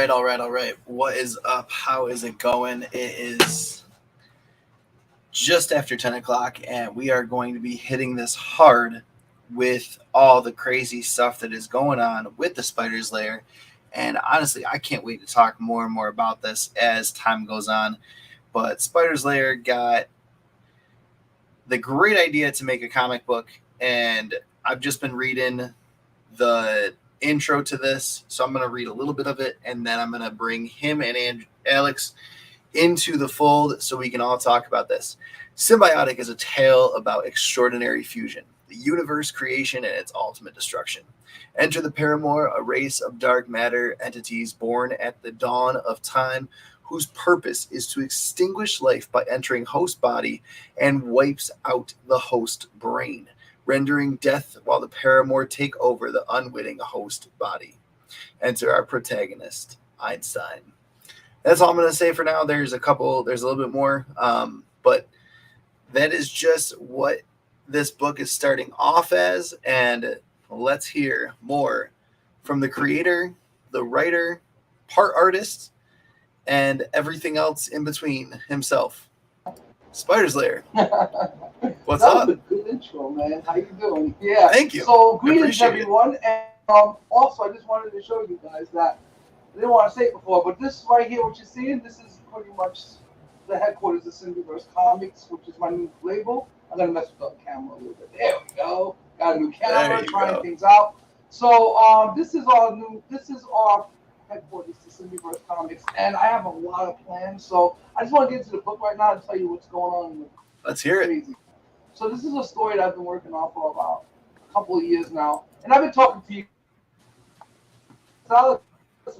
all right. What is up? How is it going? It is just after 10 o'clock, and we are going to be hitting this hard with all the crazy stuff that is going on with the Spider's Lair. And honestly, I can't wait to talk more and more about this as time goes on. But Spider's Lair got the great idea to make a comic book, and I've just been reading the intro to this, so I'm going to read a little bit of it, and then I'm going to bring him and Alex into the fold so we can all talk about this. Symbiotic is a tale about extraordinary fusion, the universe creation and its ultimate destruction. Enter the Paramore, a race of dark matter entities born at the dawn of time, whose purpose is to extinguish life by entering host body and wipes out the host brain, rendering death while the Paramore take over the unwitting host body. Enter our protagonist, Einstein. That's all I'm going to say for now. There's a little bit more, but that is just what this book is starting off as, and let's hear more from the creator, the writer, part artist, and everything else in between himself. Spider's Lair. What's up? That was a good intro, man. How you doing? Yeah. Thank you. So greetings, everyone. And also, I just wanted to show you guys that I didn't want to say it before, but this right here, what you're seeing, this is pretty much the headquarters of Symbiverse Comics, which is my new label. I'm gonna mess with the camera a little bit. There we go. Got a new camera, trying things out. So this is our new. This is our headquarters to Symbiverse Comics, and I have a lot of plans. So I just want to get into the book right now and tell you what's going on. Let's hear it. So this is a story that I've been working on for about a couple of years now, and I've been talking to you. Some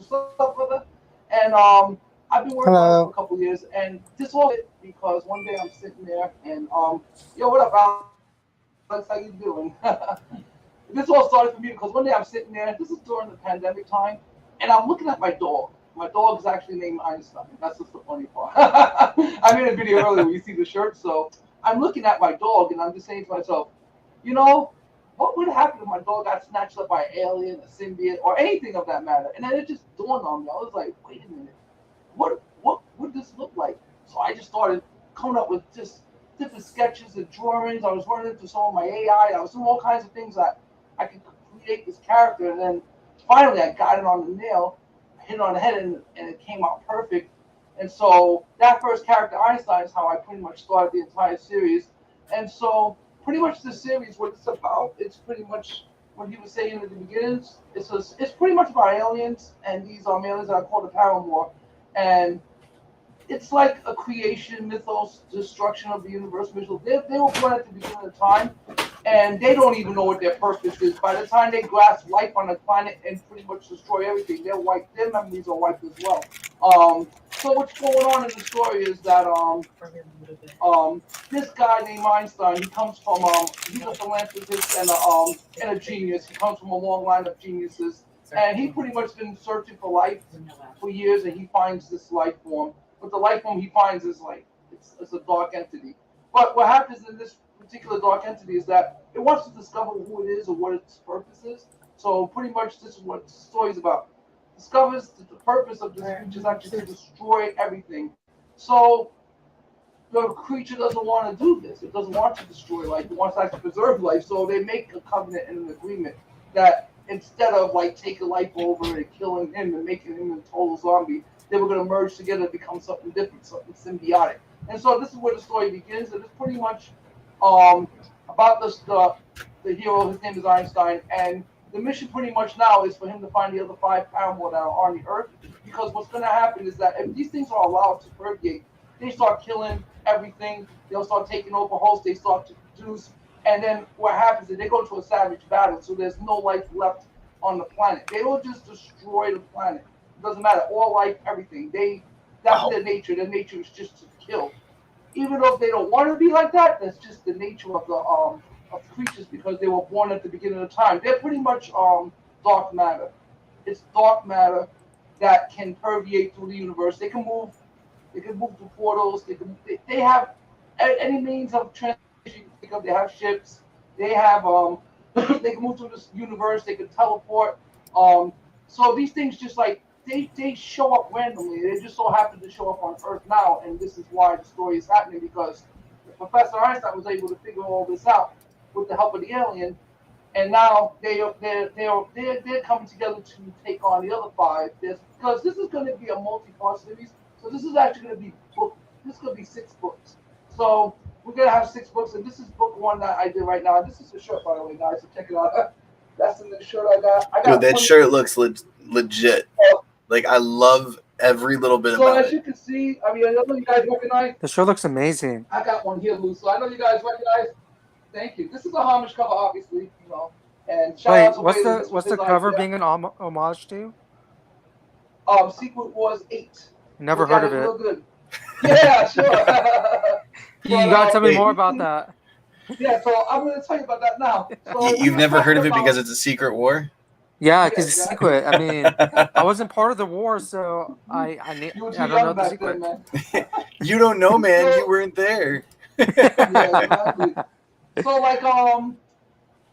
stuff with it, and I've been working on it for a couple of years, and this all because one day I'm sitting there and yo, what up, Alex? How you doing? This all started for me because one day I'm sitting there. This is during the pandemic time, and I'm looking at my dog. My dog is actually named Einstein. That's just the funny part. I made a video earlier where you see the shirt, so I'm looking at my dog, and I'm just saying to myself, you know, what would happen if my dog got snatched up by an alien, a symbiote, or anything of that matter? And then it just dawned on me. I was like, wait a minute, what would this look like? So I just started coming up with just different sketches and drawings. I was running into some of my AI. I was doing all kinds of things that I could create this character. And then finally I got it on the nail, hit it on the head, and it came out perfect. And so that first character, Einstein, is how I pretty much started the entire series. And so pretty much the series, what it's about, it's pretty much what he was saying at the beginning. It's pretty much about aliens, and these are aliens that are called the Paramore. And it's like a creation mythos, destruction of the universe. They were born at the beginning of time, and they don't even know what their purpose is. By the time they grasp life on the planet and pretty much destroy everything, they're wiped. Their memories are wiped as well. So what's going on in the story is that this guy named Einstein, he comes from he's a philanthropist and a genius. He comes from a long line of geniuses, and he pretty much been searching for life for years, and he finds this life form. But the life form he finds is like it's a dark entity. But what happens in this particular dark entity is that it wants to discover who it is or what its purpose is. So pretty much this is what the story is about. Discovers that the purpose of this creature is actually to destroy everything. So the creature doesn't want to do this. It doesn't want to destroy life. It wants to actually preserve life. So they make a covenant and an agreement that instead of like taking life over and killing him and making him a total zombie, they were going to merge together and become something different, something symbiotic. And so this is where the story begins. And it's pretty much about the hero. His name is Einstein, and the mission pretty much now is for him to find the other 5 Paramore that are on the Earth. Because what's going to happen is that if these things are allowed to permeate, they start killing everything. They'll start taking over hosts. They start to produce. And then what happens is they go to a savage battle, so there's no life left on the planet. They will just destroy the planet. It doesn't matter. All life, everything. That's their nature. Their nature is just to kill. Even though they don't want to be like that, that's just the nature of the creatures because they were born at the beginning of time. They're pretty much dark matter. It's dark matter that can permeate through the universe. They can move. They can move through portals. They have any means of transportation you can think of. They have ships. They have they can move through this universe. They can teleport. So these things just like they show up randomly. They just so happen to show up on Earth now, and this is why the story is happening because Professor Einstein was able to figure all this out with the help of the alien, and now they're coming together to take on the other five. Because this is going to be a multi-part series, so this is actually going to be book. This is going to be 6 books. So we're going to have 6 books, and this is book 1 that I did right now. This is the shirt, by the way, guys. So check it out. That's the new shirt I got. Dude, that shirt looks legit. Like, I love every little bit about it. So as you can see, I mean, I know you guys recognize. The shirt looks amazing. I got one here, Lou. So I know you guys recognize. Thank you. This is a homage cover, obviously, you know. And shout out to what's the cover being an homage to? Secret Wars 8. Never heard of it. Real good. Yeah, sure. You got to tell me more about that. Yeah, so I'm going to tell you about that now. So You've never heard of it because it's a secret war? Yeah, because it's secret. I mean, I wasn't part of the war, so I don't know the secret. Then, You don't know, man. You weren't there. Yeah, exactly. So, like,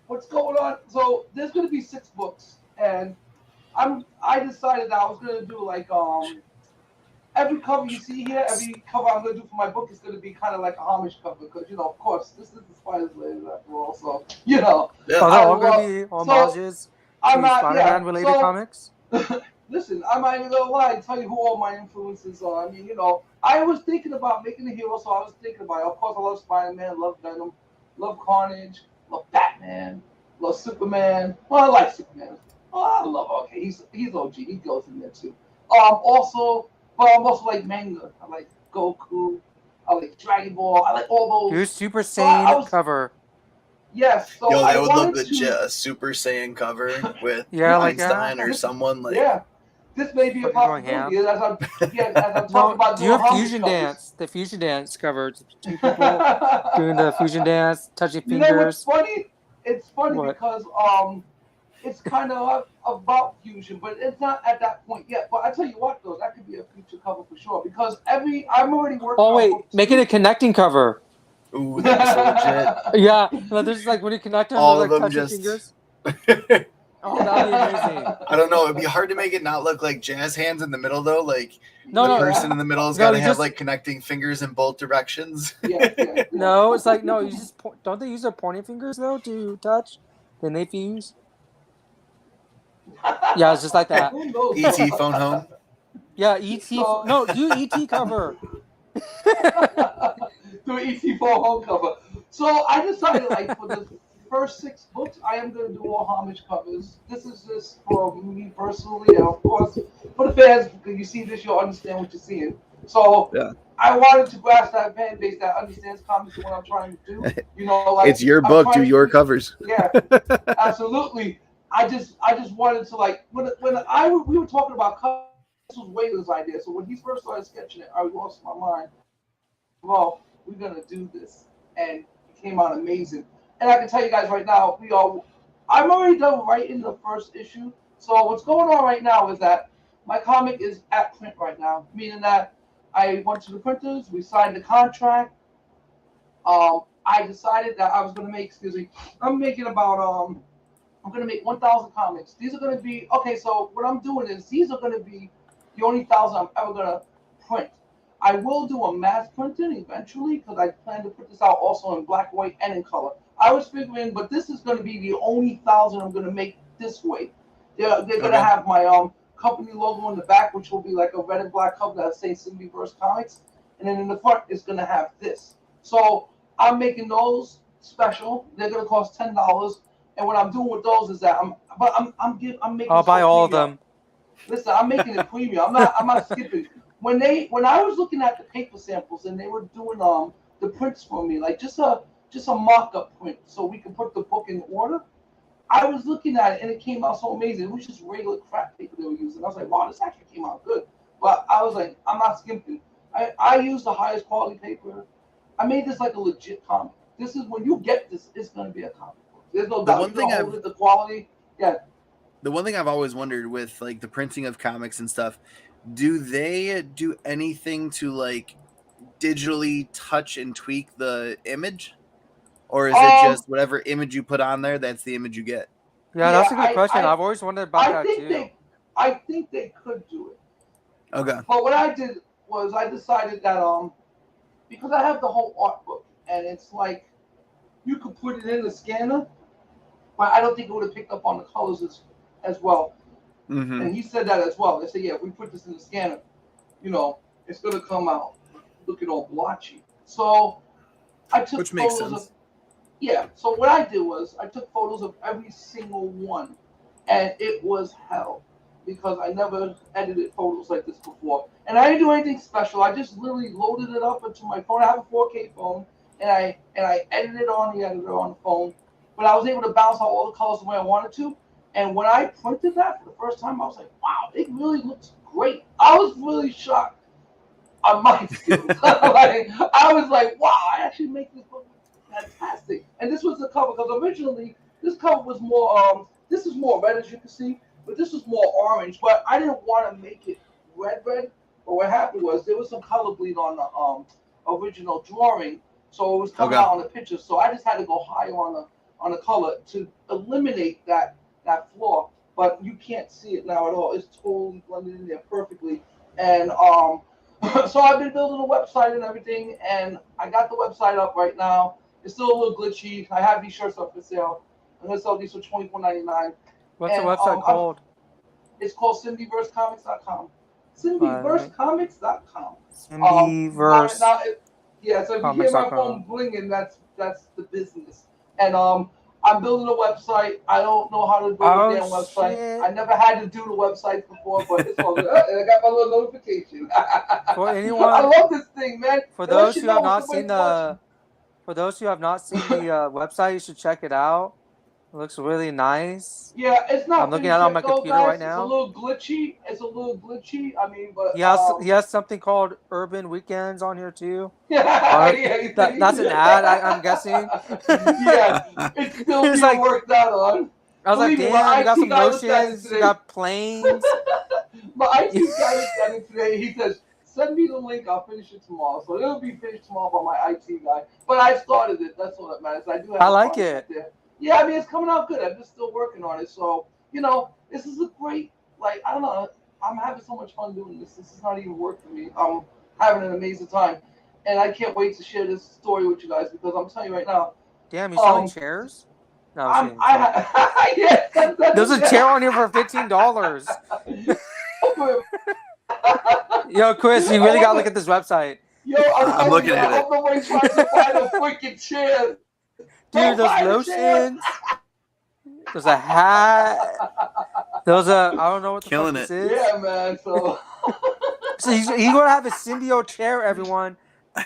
what's going on? So, there's going to be 6 books, and I decided that I was going to do, like, every cover you see here, every cover I'm going to do for my book is going to be kind of like a homage cover, because, you know, of course, this is the Spider's Layers after all, so, you know. Yeah. Are they all going to be homages to Spider-Man-related comics? Listen, I'm not even going to lie and tell you who all my influences are. I mean, you know, I was thinking about making a hero, so I was thinking about it. Of course, I love Spider-Man, love Venom, love Carnage, love Batman, love Superman. Well, I like Superman. Oh, I love, okay, he's OG. He goes in there, too. Also, but I'm also like manga. I like Goku. I like Dragon Ball. I like all those. Your Super Saiyan cover. Yes. So Yo, I would love a Super Saiyan cover with like Einstein or someone like. Yeah. This may be a possibility as I'm talking about. Do you have Fusion Dance? The Fusion Dance cover. 2 people doing the Fusion Dance, touching fingers. You know what's funny? It's funny because it's kind of about fusion, but it's not at that point yet. But I tell you what, though, that could be a future cover for sure because I'm already working. Oh wait, make it a connecting cover. Ooh, that's so legit. Yeah, there's like when you connect them, all like of them touching just. Fingers. Oh, that'd be amazing. I don't know. It'd be hard to make it not look like jazz hands in the middle, though. Like the person in the middle has got to have like connecting fingers in both directions. Yeah. No, it's like you just don't they use their pointing fingers though to touch? Then they fuse. Yeah, it's just like that. E.T. phone home. Yeah, E.T. No, do E.T. cover. Do E.T. phone home cover. So I decided, like, for the first 6 books, I am going to do all homage covers. This is just for me personally, and of course, for the fans, because you see this, you'll understand what you're seeing. So I wanted to grasp that fan base that understands comics and what I'm trying to do. You know, like it's your book, do your covers. Yeah, absolutely. I just wanted to, like, when we were talking about covers, this was Waylon's idea. So when he first started sketching it, I lost my mind. Well, we're gonna do this, and it came out amazing. And I can tell you guys right now, I'm already done writing the first issue. So what's going on right now is that my comic is at print right now, meaning that I went to the printers, we signed the contract. I decided that I was gonna make, I'm making about I'm gonna make 1,000 comics. These are gonna be okay. So what I'm doing is these are gonna be the only 1,000 I'm ever gonna print. I will do a mass printing eventually because I plan to put this out also in black, white, and in color. I was figuring, but this is going to be the only 1,000 I'm going to make this way. They're going to have my company logo in the back, which will be like a red and black cover that says Symbiverse Comics, and then in the front it's going to have this. So I'm making those special. They're going to cost $10, and what I'm doing with those is that I'm making. I'll buy all of them. Listen, I'm making it premium. I'm not skipping. When I was looking at the paper samples and they were doing the prints for me, like just a mock-up print so we can put the book in order, I was looking at it and it came out so amazing. It was just regular crap paper they were using. I was like, wow, this actually came out good. But I was like, I'm not skimping. I used the highest quality paper. I made this like a legit comic. This is when you get this, it's gonna be a comic book. There's no doubt. The quality, yeah. The one thing I've always wondered with like the printing of comics and stuff, do they do anything to like digitally touch and tweak the image? Or is it just whatever image you put on there, that's the image you get? Yeah, that's a good question. I've always wondered about that too. I think they could do it. Okay. But what I did was I decided that because I have the whole art book and it's like you could put it in the scanner, but I don't think it would have picked up on the colors as well. Mm-hmm. And he said that as well. They said, yeah, if we put this in the scanner, it's gonna come out looking all blotchy. So I took Which makes photos sense. of so what I did was I took photos of every single one, and it was hell because I never edited photos like this before, and I didn't do anything special. I just literally loaded it up into my phone. I have a 4K phone, and I edited it on the editor on the phone, but I was able to bounce out all the colors the way I wanted to. And when I printed that for the first time, I was like, wow, it really looks great. I was really shocked on my skills. I was like, wow, I actually make this look fantastic. And this was the cover because originally this cover was more this is more red as you can see, but this was more orange. But I didn't want to make it red. But what happened was there was some color bleed on the original drawing, so it was coming Okay. out on the picture. So I just had to go higher on the color to eliminate that flaw. But you can't see it now at all. It's totally blended in there perfectly. And so I've been building a website and everything, and I got the website up right now. It's still a little glitchy. I have these shirts up for sale. I'm gonna sell these for $24.99. What's the And website called? it's called Symbiversecomics.com. Symbiversecomics.com. Symbiverse Now, yeah. So if you hear my comics.com. phone blinging, that's the business. And I'm building a website. I don't know how to build a damn website. Shit. I never had to do the website before, but it's all good. And I got my little notification. For anyone, I love this thing, man. for It lets those you who know have when not somebody's seen watching. the website, you should check it out. It looks really nice. Yeah, it's not I'm looking at finished it on yet my though, computer right guys. It's a now. little glitchy. I mean, but He has something called Urban Weekends on here too. yeah, That's an ad, I'm guessing. yeah, it's still It's being like, worked out on. I was like, Believe me, damn, my you got IT some guy looked at it lotions, you today. got planes. My IT guy looked at it today. He says, "Send me the link. I'll finish it tomorrow." So it'll be finished tomorrow by my IT guy. But I started it. That's all that matters. I do have I a like project it. there. Yeah, I mean it's coming out good. I'm just still working on it. So this is a great. I don't know. I'm having so much fun doing this. This is not even work for me. I'm having an amazing time, and I can't wait to share this story with you guys because I'm telling you right now. Damn, you selling chairs? No, I'm kidding. Yes, There's a chair on here for $15. Yo, Chris, you really gotta look at this website. Yo, I'm looking you, at I it. hope nobody's trying to find a freaking chair. Dude, there's lotions. There's a hat. There's I don't know what the Killing fuck this it. is. Yeah, man. So he's gonna have a symbiote chair, everyone.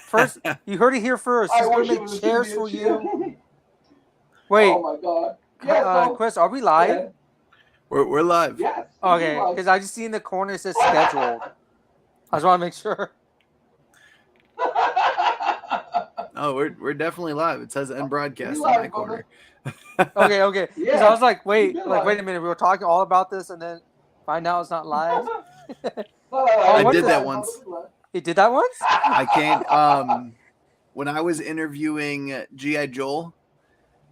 First, you heard it here first. He's I gonna wish it make was a chairs symbiote for chair. you. Wait, Oh my god. Yeah, so Chris, are we live? yeah. We're live. Yes. Okay, because I just see in the corner it says scheduled. I just want to make sure. Oh, we're definitely live. It says end broadcast in live, my corner. Okay. Because Yeah, I was like, wait been a live. minute. We were talking all about this, and then find out it's not live. I what did the- that once. He did that once? I can't. When I was interviewing G.I. Joel,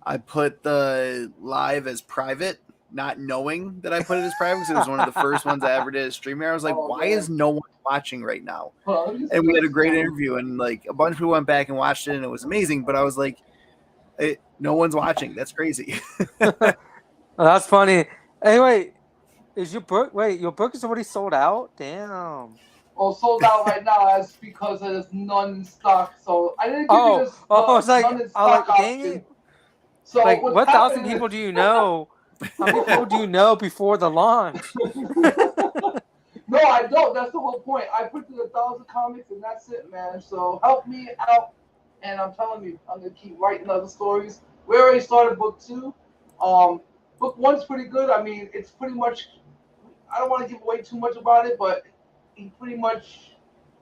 I put the live as private, not knowing that I put it as private because it was one of the first ones I ever did a stream here. I was like, Oh, why man. is no one watching right now? Well, And we had a great interview, and like a bunch of people went back and watched it, and it was amazing. But I was like, no one's watching. That's crazy. Oh, that's funny. Anyway, is your book? Wait, your book is already sold out? Damn. Oh, sold out right now as because there's none in stock. So I didn't give you this it's like, none in stock dang option. it. So Like, what's what 1,000 happening people do you know? How many people do you know before the launch? No, I don't. That's the whole point. I printed 1,000 comics and that's it, man. So help me out, and I'm telling you, I'm gonna keep writing other stories. We already started book 2. Book 1's pretty good. I mean, it's pretty much. I don't want to give away too much about it, but he pretty much,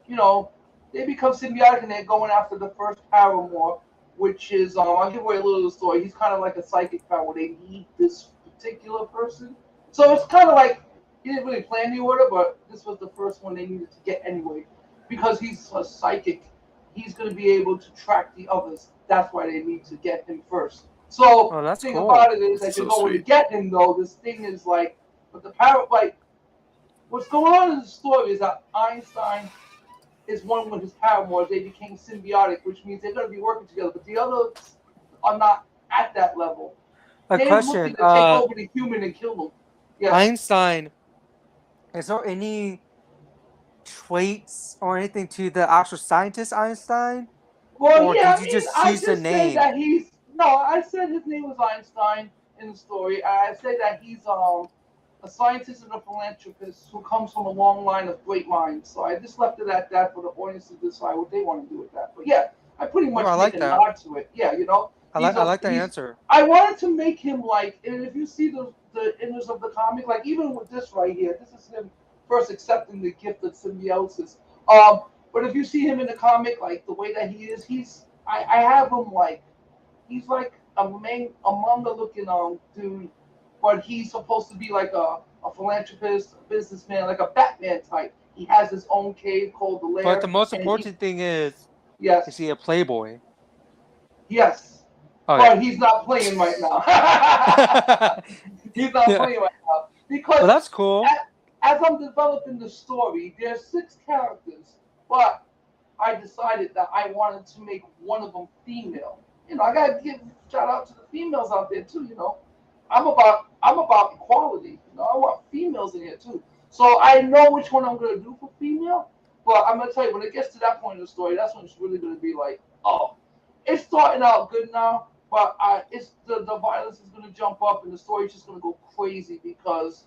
they become symbiotic and they're going after the first Paramore, which is I'll give away a little of the story. He's kind of like a psychic power. They need this particular person, so it's kind of like he didn't really plan the order, but this was the first one they needed to get anyway, because he's a psychic. He's going to be able to track the others. That's why they need to get him first. So Oh, that's the thing cool. about it is, That's as you're so going to sweet. get him though, this thing is like, but the power, like what's going on in the story is that Einstein is one with his paramours. They became symbiotic, which means they're going to be working together. But the others are not at that level. A They're question. looking to take over the human and kill them. Yes. Einstein. Is there any traits or anything to the actual scientist Einstein? Well, Or yeah, did I you mean, just I choose just the say name? that he's no. I said his name was Einstein in the story. I say that he's a scientist and a philanthropist who comes from a long line of great minds. So I just left it at that for the audience to decide what they want to do with that. But yeah, I pretty Oh, much I make like a that. nod to it. Yeah, I like that answer. I wanted to make him like, and if you see the image of the comic, like even with this right here, this is him first accepting the gift of symbiosis. Um, but if you see him in the comic, like the way that he is, I have him like he's like a manga looking dude, but he's supposed to be like a philanthropist, a businessman, like a Batman type. He has his own cave called the But the Lair, most and he important thing is yes, he a playboy? yes, Okay. but he's not playing right now. He's not Yeah. playing right now Well, because that's cool. as I'm developing the story, there's 6 characters, but I decided that I wanted to make one of them female. I gotta give shout out to the females out there too. I'm about equality. I want females in here too. So I know which one I'm gonna do for female, but I'm gonna tell you when it gets to that point in the story, that's when it's really gonna be like, oh, it's starting out good now, but it's the violence is gonna jump up and the story's just gonna go crazy because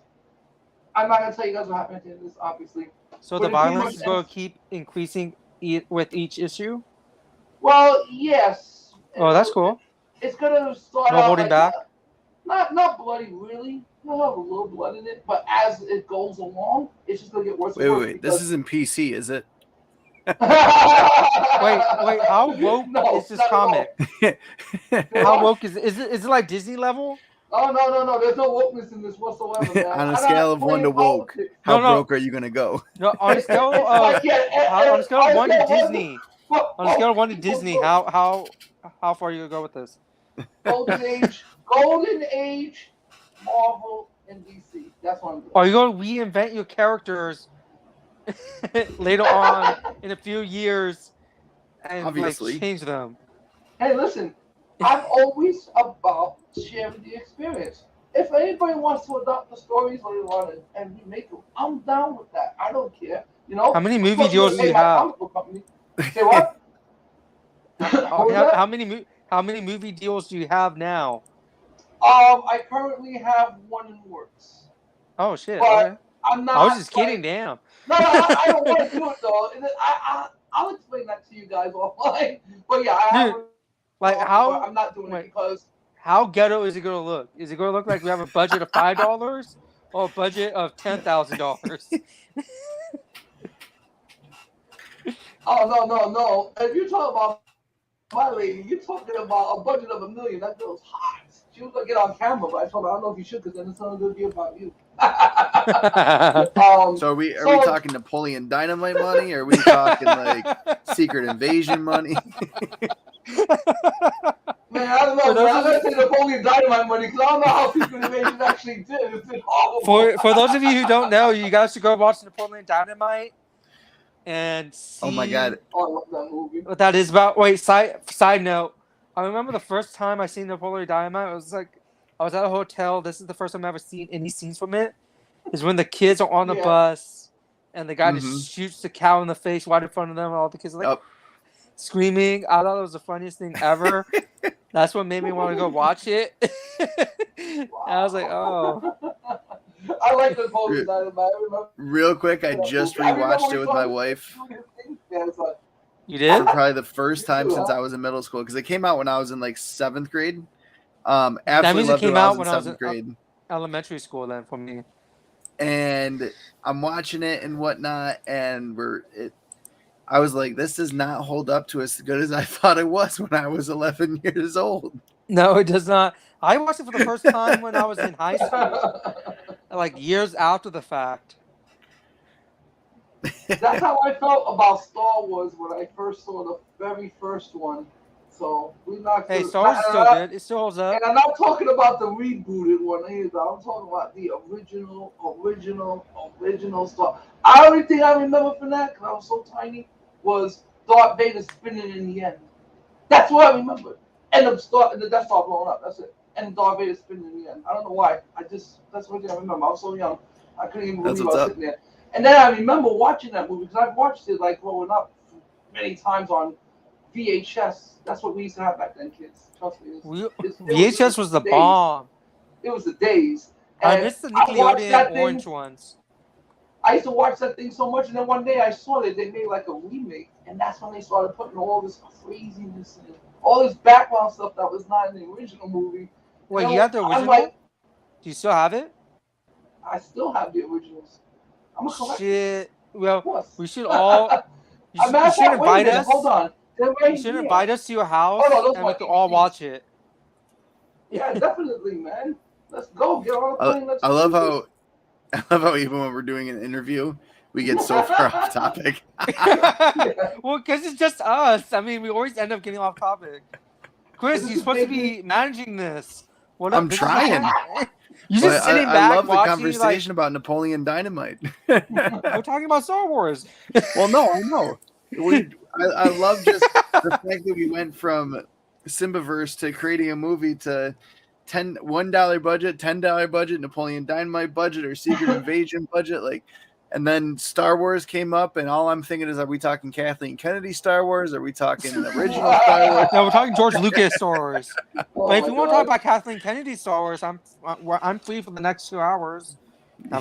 I'm not gonna tell you guys what happened at the end of this, obviously, So the but it pretty violence much is ends. going to keep increasing with each issue. Well, yes, Oh, that's cool. it's gonna start No out holding like back. not bloody really. You'll have a little blood in it, but as it goes along, it's just gonna get worse and Wait, worse wait. This because. isn't PC, is it? Wait. How woke No, is this not at all. comic? Say How what? woke is it like Disney level? Oh no! There's no wokeness in this whatsoever, man. On a I'm scale not of 1 to playing woke, politics. how No, no, broke are you gonna go? no. On a scale It's of like yeah, on a scale of on a 1 to scale of 1 Disney. On a scale of 1 to Disney, to how far you gonna go with this? Golden Age, Marvel and DC. That's what I'm doing. Are you gonna reinvent your characters later on in a few years and Obviously. change them? Hey, listen, I'm always about sharing the experience. If anybody wants to adopt the stories or they want to and remake them, I'm down with that. I don't care. How many Of movie course, you're deals gonna do pay you my have? comic book company. Say what? What was that? How many movie deals do you have now? I currently have one in works, Oh shit! Okay, but I'm I was not just kidding. like Damn. no. I don't want to do it though. I'll explain that to you guys offline. But yeah, I have Dude, an like offer, but how? I'm not doing it Wait, because how ghetto is it gonna look? Is it gonna look like we have a budget of $5 or a budget of $10,000? no. If you're talking about my lady, you're talking about a budget of $1 million. That girl's hot. She was gonna get on camera, but I told her I don't know if you should, because then it's not gonna be about you. So are we So talking Napoleon Dynamite money? Or are we talking like Secret Invasion money? man, I don't know, man. I'm gonna say Napoleon Dynamite money because I don't know how Secret Invasion actually did. It's been horrible. For those of you who don't know, you guys should go watch Napoleon Dynamite and see. Oh my god. Oh, I love that movie. What that is about. Wait, side note. I remember the first time I seen Napoleon Dynamite. It was like I was at a hotel. This is the first time I've ever seen any scenes from it. Is when the kids are on the bus and the guy just shoots the cow in the face right in front of them, and all the kids are like screaming. I thought it was the funniest thing ever. That's what made me want to go watch it. And I was like, oh. I like Napoleon Dynamite. Real quick, I just rewatched it with my wife. You did? For probably the first time since I was in middle school, because it came out when I was in like 7th grade. That Absolutely means it loved it came when I out was in when I was 7th in grade. elementary school then for me. And I'm watching it and whatnot, and I was like, this does not hold up to as good as I thought it was when I was 11 years old. No, it does not. I watched it for the first time when I was in high school, like years after the fact. That's how I felt about Star Wars when I first saw the very first one. So we're not. Hey, Star Wars is still good. It still holds up. And I'm not talking about the rebooted one either. I'm talking about the original Star. The only thing I remember from that, because I was so tiny, was Darth Vader spinning in the end. That's what I remember. And the Death Star blowing up. That's it. And Darth Vader spinning in the end. I don't know why. That's the only thing I remember. I was so young. I couldn't even believe I was sitting there. And then I remember watching that movie because I've watched it like growing up many times on VHS. That's what we used to have back then, kids. Trust me. VHS was the bomb. It was the days. I missed the Nickelodeon orange ones. I used to watch that thing so much, and then one day I saw that they made like a remake, and that's when they started putting all this craziness in, all this background stuff that was not in the original movie. Wait, you have the original? Do you still have it? I still have the originals. I'm a collector. Shit. Well, we should all. You should invite us. Hold on. You should invite us to your house, and we can all watch it. Yeah, definitely, man. Let's go. Get on the plane. I love how even when we're doing an interview, we get so far off topic. Well, because it's just us. I mean, we always end up getting off topic. Chris, you're supposed to be managing this. I'm trying. You're just sitting back. I love the watching, conversation about Napoleon Dynamite. We're talking about Star Wars. Well, no, I know. I love just the fact that we went from Symbiverse to creating a movie to $1 budget, $10 budget, Napoleon Dynamite budget, or Secret Invasion budget, and then Star Wars came up, and all I'm thinking is, are we talking Kathleen Kennedy Star Wars? Are we talking the original Star Wars? No, we're talking George Lucas Star Wars. But if you want to talk about Kathleen Kennedy Star Wars, I'm free for the next 2 hours. No,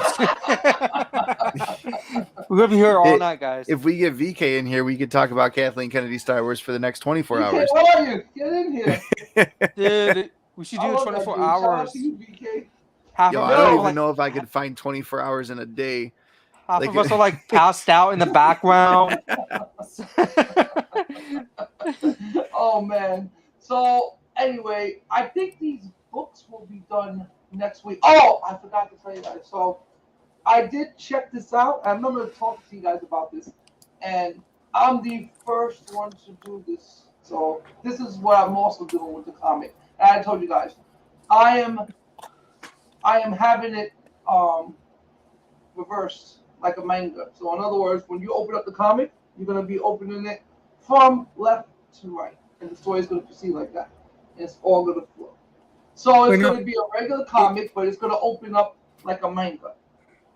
we're gonna be here all night, guys. If we get VK in here, we could talk about Kathleen Kennedy Star Wars for the next 24 hours. Where are you? Get in here. Dude, we should do 24 hours. I don't even know if I could find 24 hours in a day. Half of us are passed out in the background. Oh man. So anyway, I think these books will be done next week. Oh, I forgot to tell you guys. So I did check this out. I remember talking to you guys about this, and I'm the first one to do this. So this is what I'm also doing with the comic. And I told you guys, I am having it reversed like a manga. So in other words, when you open up the comic, you're gonna be opening it from left to right, and the story is gonna proceed like that. And it's all gonna flow. So it's going to be a regular comic, but it's going to open up like a manga.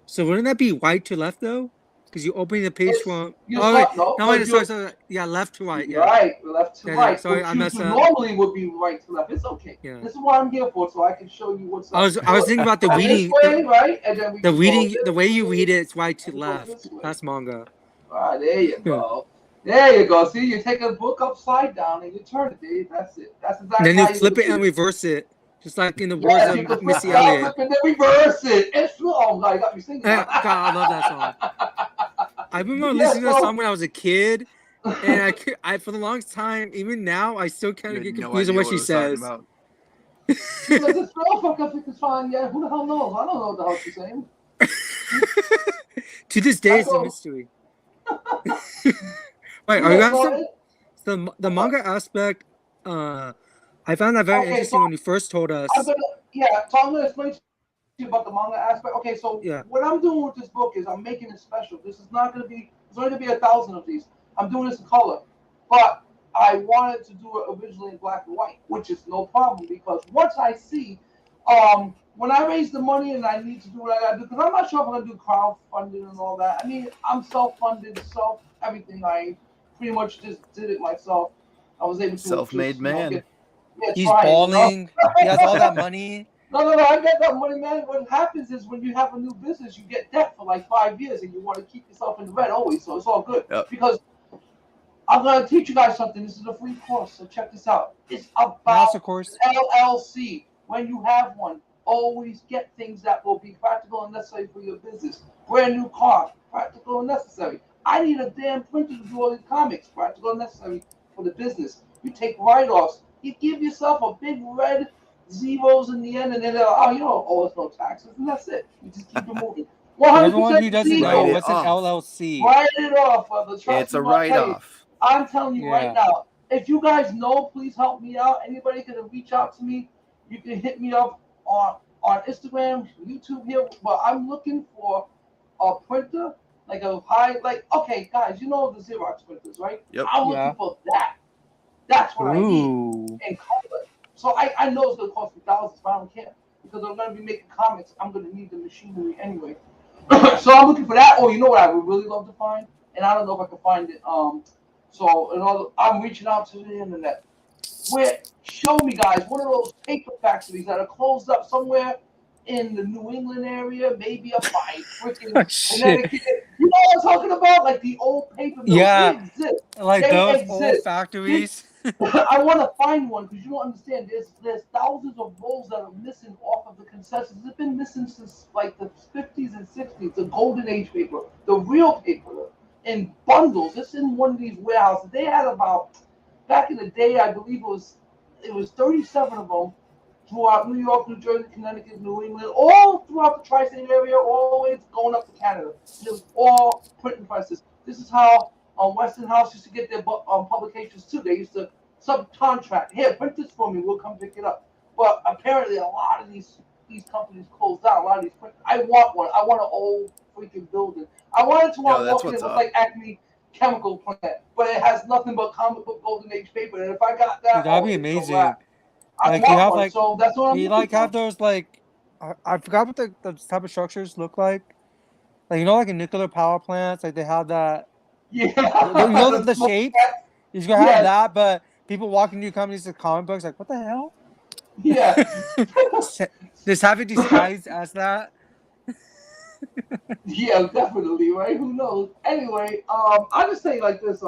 So wouldn't that be right to left, though? Because you open the page from... left to right. Yeah. Right, left to right. Sorry, I messed up. Normally would be right to left. It's okay. Yeah. This is what I'm here for, so I can show you what's up. I was thinking about the reading. Right? And then the way you read it, it's right to left. That's manga. All right, there you go. There you go. See, you take a book upside down and you turn it, Dave. That's it. That's exactly. And then you flip it and reverse it. Just like in the words of Missy Elliott. And then reverse it. It's oh God, you got me singing. God, I love that song. I remember listening to that song when I was a kid, and I for the longest time, even now, I still kind of get confused on what she says. It's fine. Yeah, who the hell knows? I don't know what the hell she's saying. To this day, it's a mystery. Wait, are you guys the manga aspect? I found that very interesting when you first told us. So I'm going to explain to you about the manga aspect. Okay, so what I'm doing with this book is I'm making it special. This is not going to be, there's only going to be 1,000 of these. I'm doing this in color. But I wanted to do it originally in black and white, which is no problem because once I see, when I raise the money and I need to do what I got to do, because I'm not sure if I'm going to do crowdfunding and all that. I mean, I'm self-funded, everything. I pretty much just did it myself. I was able to. Self-made man. He's balling. He has all that money. No, I get that money, man. What happens is when you have a new business, you get debt for like 5 years and you want to keep yourself in the red always. So it's all good. Yep. Because I'm going to teach you guys something. This is a free course. So check this out. It's about LLC. When you have one, always get things that will be practical and necessary for your business. Brand new car, practical and necessary. I need a damn printer to do all these comics, practical and necessary for the business. You take write-offs. You give yourself a big red zeros in the end, and then you don't owe us no taxes, and that's it. You just keep it moving. 100% everyone who doesn't know what's an LLC. Write it off, brother. It's a write-off. I'm telling you right now, if you guys know, please help me out. Anybody can reach out to me. You can hit me up on Instagram, YouTube here. But I'm looking for a printer, like a high, like okay, guys, you know the Xerox printers, right? Yep. I'm looking for that. That's what I need Ooh. in color. So I know it's gonna cost me thousands, but I don't care because I'm gonna be making comics. I'm gonna need the machinery anyway. So I'm looking for that. Or you know what I would really love to find, and I don't know if I can find it. So in order, I'm reaching out to the internet. Where show me guys one of those paper factories that are closed up somewhere in the New England area, maybe up by freaking Oh, shit. Connecticut. You know what I'm talking about? Like the old paper mills. Yeah. They exist. Like They those old exist. factories. I want to find one because you don't understand. There's thousands of rolls that are missing off of the concessions. It's been missing since like the 50s and 60s. The golden age paper, the real paper, in bundles. It's in one of these warehouses. They had about back in the day, I believe it was 37 of them throughout New York, New Jersey, Connecticut, New England, all throughout the tri-state area, always going up to Canada. It was all printing presses. This is how Westinghouse used to get their publications too. They used to subcontract. Here, print this for me. We'll come pick it up. But apparently, a lot of these companies closed down. A lot of these print. I want one. I want an old freaking building. I wanted to walk in. It was like Acme Chemical plant, but it has nothing but comic book golden age paper. And if I got that, Dude, that'd be amazing. I Like you have one, like so that's what I'm you looking like for. have those like I forgot what the type of structures look like. Like you know, like in nuclear power plants, like they have that. Yeah. You know the shape. You're gonna have Yes. that, but people walking into companies with comic books like, what the hell? Yeah. Just have it disguised as that. Yeah, definitely, right? Who knows? Anyway, I just say like this.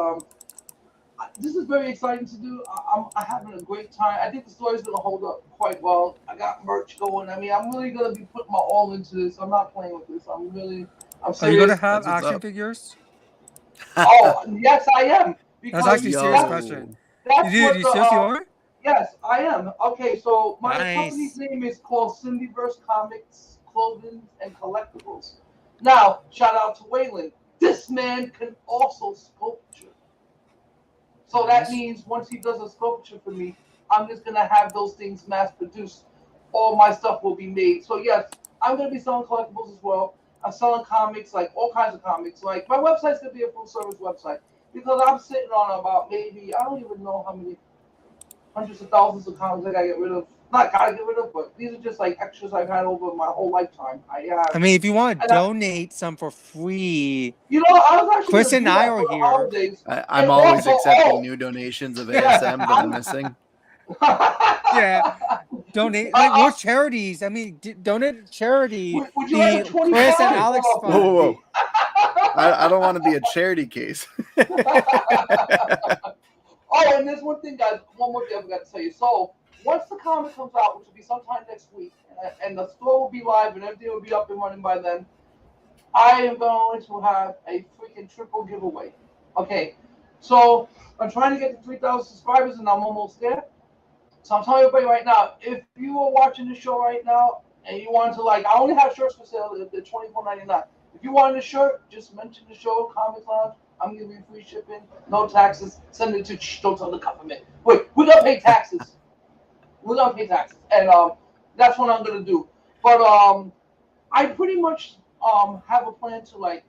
This is very exciting to do. I'm having a great time. I think the story's gonna hold up quite well. I got merch going. I mean, I'm really gonna be putting my all into this. I'm not playing with this. I'm serious. Are you gonna have That's what's action up. figures? Oh, yes, I am. That's actually a serious Yo. question. That's Dude, what you the, seriously are? Yes, I am. Okay, so my Nice. company's name is called Symbiverse Comics, Clothing, and Collectibles. Now, shout out to Waylon. This man can also sculpture. So that Nice. means once he does a sculpture for me, I'm just gonna have those things mass produced. All my stuff will be made. So yes, I'm gonna be selling collectibles as well. I'm selling comics, like all kinds of comics. Like my website's gonna be a full service website because I'm sitting on about maybe I don't even know how many hundreds of thousands of comics I gotta get rid of. Not gotta get rid of, but these are just like extras I've had over my whole lifetime. I mean, if you want to donate some for free, You know, I was actually Chris gonna and do I that are for the here. holidays. I'm And always also, accepting new donations of ASM that I'm missing. Yeah, donate like more charities. I mean, donate to charity. Would you like a The 25? Chris and Alex Oh. fund. Whoa, whoa, whoa. I don't want to be a charity case. Oh, and there's one thing, guys. One more thing I forgot to tell you. So once the comic comes out, which will be sometime next week, and the store will be live and everything will be up and running by then, I am going to have a freaking triple giveaway. Okay, so I'm trying to get to 3,000 subscribers, and I'm almost there. So I'm telling everybody right now, if you are watching the show right now and you want to I only have shirts for sale. They're $24.99. If you want a shirt, just mention the show, Comic Lounge. I'm giving you free shipping, no taxes. Send it to don't tell the government. Wait, we're gonna pay taxes. We're gonna pay taxes, and that's what I'm gonna do. But I pretty much have a plan to like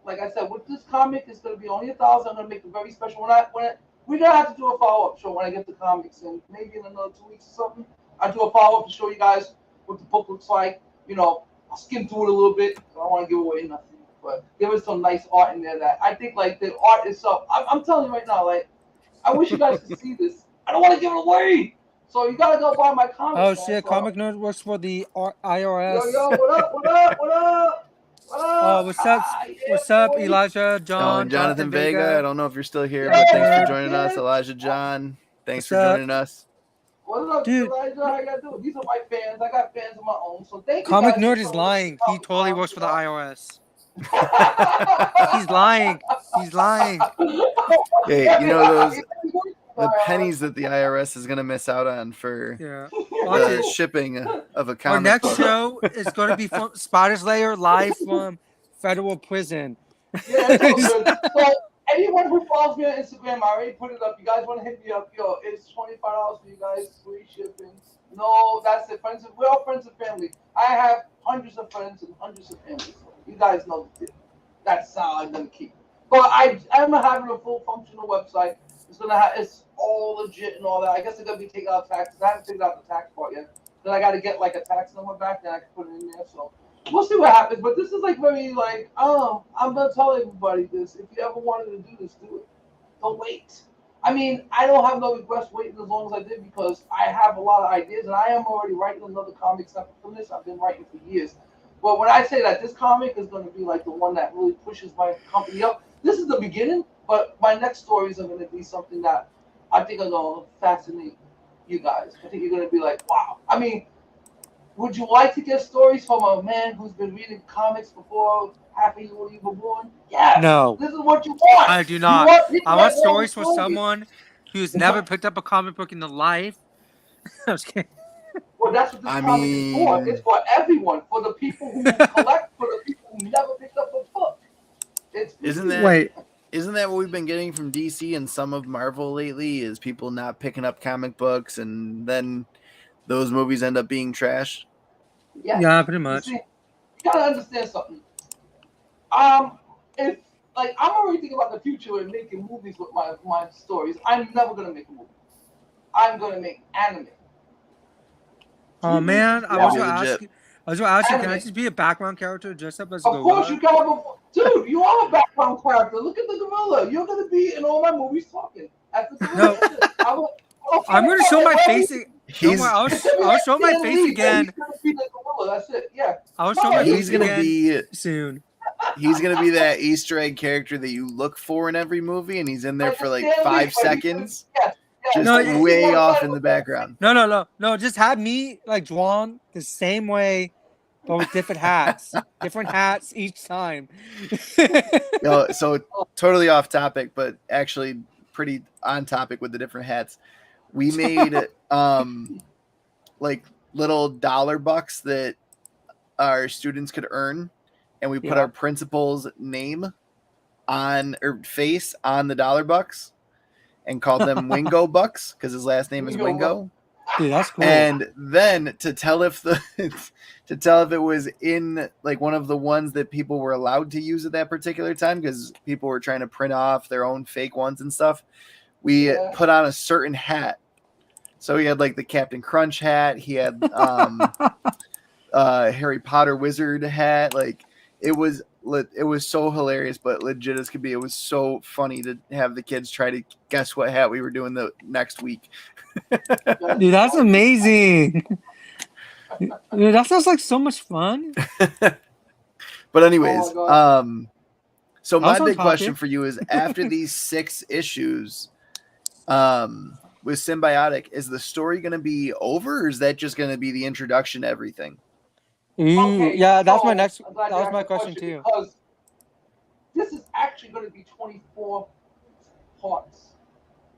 I said, with this comic, it's gonna be only 1,000. I'm gonna make it very special. We're gonna have to do a follow-up show when I get the comics, and maybe in another 2 weeks or something, I'll do a follow-up to show you guys what the book looks like. You know, I'll skim through it a little bit. I don't want to give away nothing, but there is some nice art in there that I think like the art itself. I'm telling you right now, like I wish you guys could see this. I don't want to give it away, so you gotta go buy my comics. Oh man. shit! So, Comic Nerd works for the IRS. Yo, what up? What up? What up? What up? Oh, what's up? Yeah, What's up, boy. Elijah, John, Jonathan Vega. I don't know if you're still here, Yeah, but thanks for joining us. yeah. Elijah John, thanks What's for up? joining us. What up, Dude. Elijah? How you doing? These are my fans. I got fans of my own. So thank you. Comic guys Nerd for is showing lying. us He Comic totally Con, works for the you IRS. know? He's lying. He's lying. Hey, you know the pennies that the IRS is gonna miss out on for Yeah. the shipping of a Our comic next book. show is going to be from Spider's Lair live from federal prison. Yeah, it's all good. So anyone who follows me on Instagram, I already put it up. You guys want to hit me up? Yo, it's $25 for you guys, free shipping. No, that's it. We're all friends and family. I have hundreds of friends and hundreds of families. You guys know the deal. That's how I'm gonna keep. But I'm having a full functional website. It's all legit and all that. I guess it's gonna be taking out taxes. I haven't figured out the tax part yet. Then I got to get like a tax number back, then I can put it in there. So we'll see what happens. But this is like very like, I'm gonna tell everybody this. If you ever wanted to do this, do it. Don't wait. I mean, I don't have no regrets waiting as long as I did because I have a lot of ideas and I am already writing another comic separate from this. I've been writing for years. But when I say that this comic is going to be like the one that really pushes my company up, this is the beginning. But my next stories are going to be something that I think are going to fascinate you guys. I think you're going to be like, wow. I mean, would you like to get stories from a man who's been reading comics before half of you were even born? Yes. No, This is what you want. I do You not. want people I that want know the stories for story. someone who's never picked up a comic book in their life. I'm just kidding. Well, that's what this I comic is for. mean, It's for everyone. For the people who collect, for the people who never picked up a book. It's isn't that Wait, isn't that what we've been getting from DC and some of Marvel lately? Is people not picking up comic books, and then those movies end up being trash? Yes. yeah, pretty You much. see, you gotta understand something. If like I'm already thinking about the future and making movies with my stories. I'm never gonna make a movie. I'm gonna make anime. Oh man, I was That'd be gonna ask legit. you. I was gonna ask you, can I Anime. just be a background character dressed up as a Of course, gorilla? you can have a dude. You are a background character. Look at the gorilla. You're gonna be in all my movies talking as the gorilla. No, I will, I'm gonna show my face. Don't He's worry, I'll show my face again. He's gonna be the gorilla. That's it. Yeah. I'll show my he's face gonna again be soon. he's gonna be that Easter egg character that you look for in every movie, and he's in there Like for a like Stan Lee, 5 but he's gonna- seconds, yes, just No, way off in the background. No. Just have me like drawn the same way, but with different hats. Different hats each time. No, so totally off topic, but actually pretty on topic with the different hats. We made like little dollar bucks that our students could earn, and we put Yeah. our principal's name on or face on the dollar bucks and called them Wingo bucks because his last name is Wingo. Dude, that's cool. And then to tell if it was in like one of the ones that people were allowed to use at that particular time because people were trying to print off their own fake ones and stuff, we put on a certain hat. So he had like the Captain Crunch hat, he had Harry Potter wizard hat. Like it was so hilarious, but legit as could be. It was so funny to have the kids try to guess what hat we were doing the next week. Dude, that's amazing. Dude, that sounds like so much fun. But anyways, so my Also big question topic. for you is after these 6 issues with Symbiotic, is the story going to be over, or is that just going to be the introduction to everything? Okay, Yeah, that's my so next. I'm glad That you was asked my the question too. Because this is actually going to be 24 parts.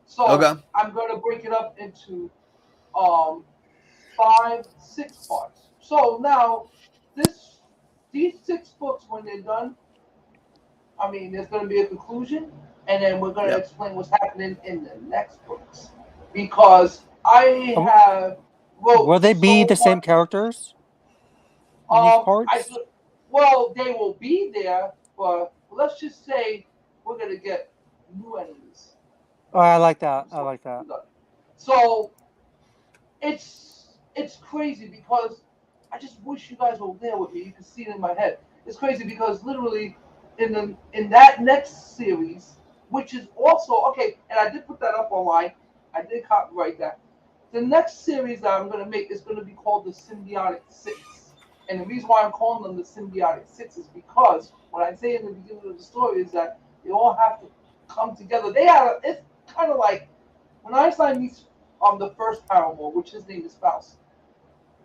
So Okay. I'm going to break it up into 5, 6 parts. So now these 6 books, when they're done, I mean, there's going to be a conclusion, and then we're going to explain what's happening in the next books. Because I have Will they be so the same much- characters? In these parts? Well, they will be there, but let's just say we're going to get new enemies. Oh, I like that. I like that. So it's crazy because I just wish you guys were there with me. You can see it in my head. It's crazy because literally in that next series, which is also okay, and I did put that up online. I did copyright that. The next series that I'm going to make is going to be called the Symbiotic 6. And the reason why I'm calling them the Symbiotic 6 is because what I say in the beginning of the story is that they all have to come together. It's kind of like when Einstein meets the first Paramore, which his name is Faust.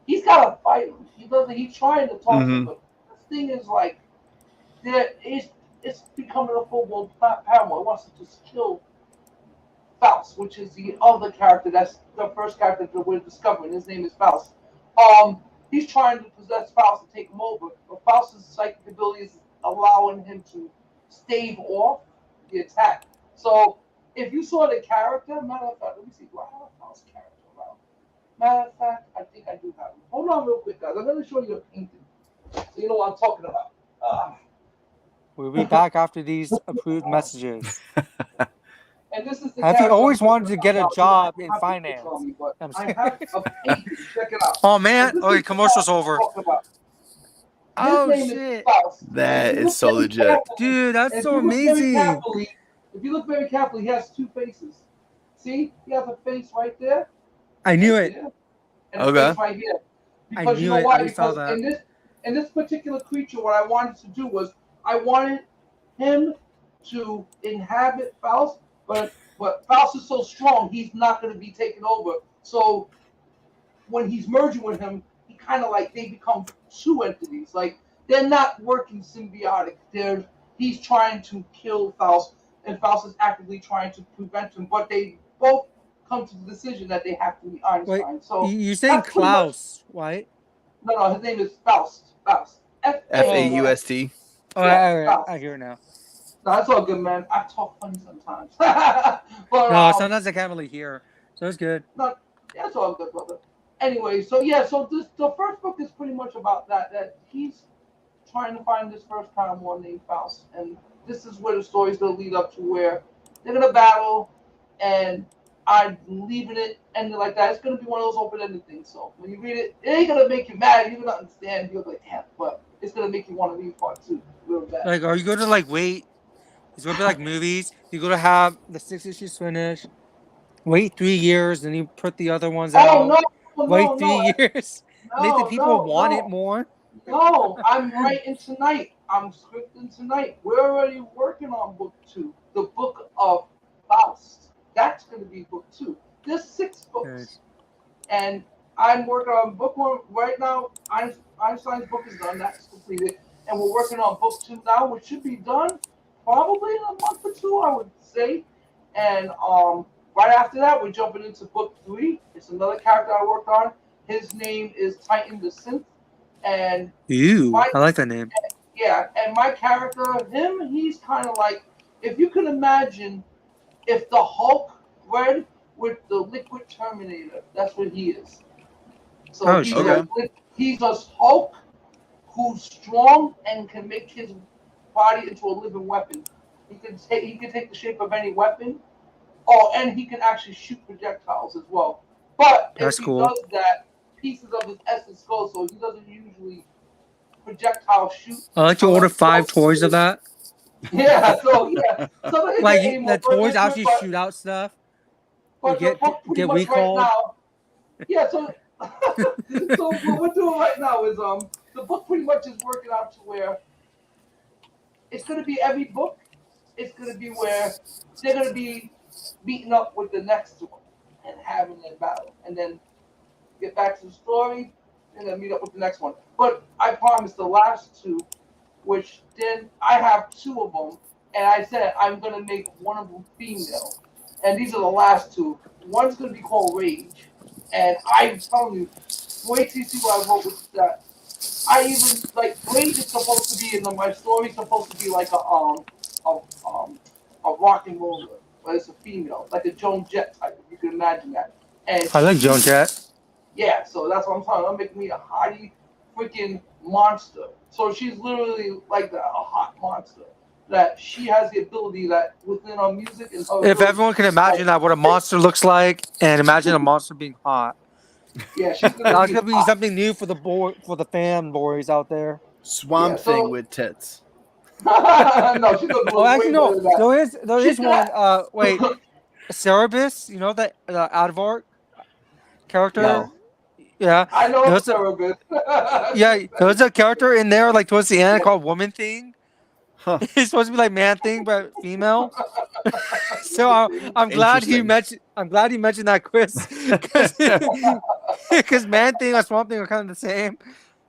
He's got to fight him. He's trying to talk to him, but this thing is like it's becoming a full-blown Paramore. It wants to just kill Faust, which is the other character. That's the first character that we're discovering. His name is Faust. He's trying to possess Faust to take him over, but Faust's psychic ability is allowing him to stave off the attack. So if you saw the character, matter of fact, let me see. Do I have a Faust character around? Matter of fact, I think I do have one. Hold on real quick, guys. I'm going to show you a painting so you know what I'm talking about. We'll be back after these approved messages. And this is the Have you character always I'm wanted to talking get a about. job You in don't have to finance? tell me, but I'm I sorry. have a painting. Check it out. Oh And man! this Okay, is the commercial's Faust I'm over. talking about. His Oh name is shit, Faust. And That if you is look so very legit. carefully- dude, that's and so if you look very amazing. carefully, if you look very carefully, he has two faces. See, he has a face right there. I knew right it. there, and a Okay. face right here. I Because you knew know it. why? I saw Because that. in this particular creature, what I wanted to do was I wanted him to inhabit Faust, but Faust is so strong, he's not going to be taken over. So when he's merging with him, he kind of like they become two entities. Like they're not working symbiotic. He's trying to kill Faust, and Faust is actively trying to prevent him. But they both come to the decision that they have to be Wait, Einstein. So you're saying that's pretty much- Klaus, right? No, his name is Faust. Faust. Faust. Oh, Yeah, Faust. I hear it now. No, that's all good, man. I talk funny sometimes. but No, sometimes I can't really hear, so it's good. no, that's all good, brother. Anyway, so yeah, so the first book is pretty much about that he's trying to find this first time one named Faust, and this is where the story's gonna lead up to where they're gonna battle, and I'm leaving it ending like that. It's gonna be one of those open-ended things. So when you read it, it ain't gonna make you mad. You're gonna understand. You're like, damn, but it's gonna make you want to read part two real bad. Like, are you going to like wait? It's going to be like movies. You go to have the 6 issues finished. Wait 3 years, then you put the other ones Oh out. no, Wait no, 3 years. Make the people want it more. No, I'm writing tonight. I'm scripting tonight. We're already working on book two, the book of Faust. That's going to be book two. There's 6 books, Nice. and I'm working on book one right now. Einstein's book is done. That's completed, and we're working on book 2 now, which should be done probably in a month or 2, I would say. And right after that, we're jumping into book 3. It's another character I worked on. His name is Titan the Synth. And Ew, I like that name. yeah, and my character, he's kind of like, if you can imagine, if the Hulk bred with the Liquid Terminator, that's what he is. So Oh, he's, shit. he's a Hulk who's strong and can make his body into a living weapon. He can take the shape of any weapon. Oh, and he can actually shoot projectiles as well. But That's if he cool. does that, pieces of his essence go, so he doesn't usually projectile shoot. I'll let you order 5 toys of that. Yeah, so yeah, some of his Like aim the will toys burn actually but, shoot out stuff. but You the book pretty get much recalled. right now. Yeah, so so what we're doing right now is the book pretty much is working out to where it's gonna be every book. It's gonna be where they're gonna be meeting up with the next one and having their battle, and then get back to the story, and then meet up with the next one. But I promised the last 2, which then I have 2 of them, and I said I'm gonna make one of them female, and these are the last 2. One's gonna be called Rage, and I'm telling you, wait till you see what I wrote with that. I even like Rage is supposed to be in my story's supposed to be like a rock and roller, but it's a female, like a Joan Jett type, if you can imagine that. And I like Joan Jett. yeah, so that's what I'm talking. I'm making me a hottie freaking monster. So she's literally like that, a hot monster. That she has the ability that within her music and her If everyone can imagine that, what a monster looks like, and imagine a monster being hot. yeah, she's That's gonna gonna be hot. something new for the fanboys out there. Swamp Yeah, so- Thing with tits. No, she's gonna do Oh, it actually, way no. better than that. There She's is one. Wait, Cerebus. You know the Aardvark character. No. Yeah. I know There's it's a, so good. yeah, there's a character in there like towards the end called Woman Thing. Huh. He's supposed to be like Man Thing but female. So I'm glad you Interesting. mentioned. I'm glad you mentioned that, Chris, because Man Thing or Swamp Thing are kind of the same.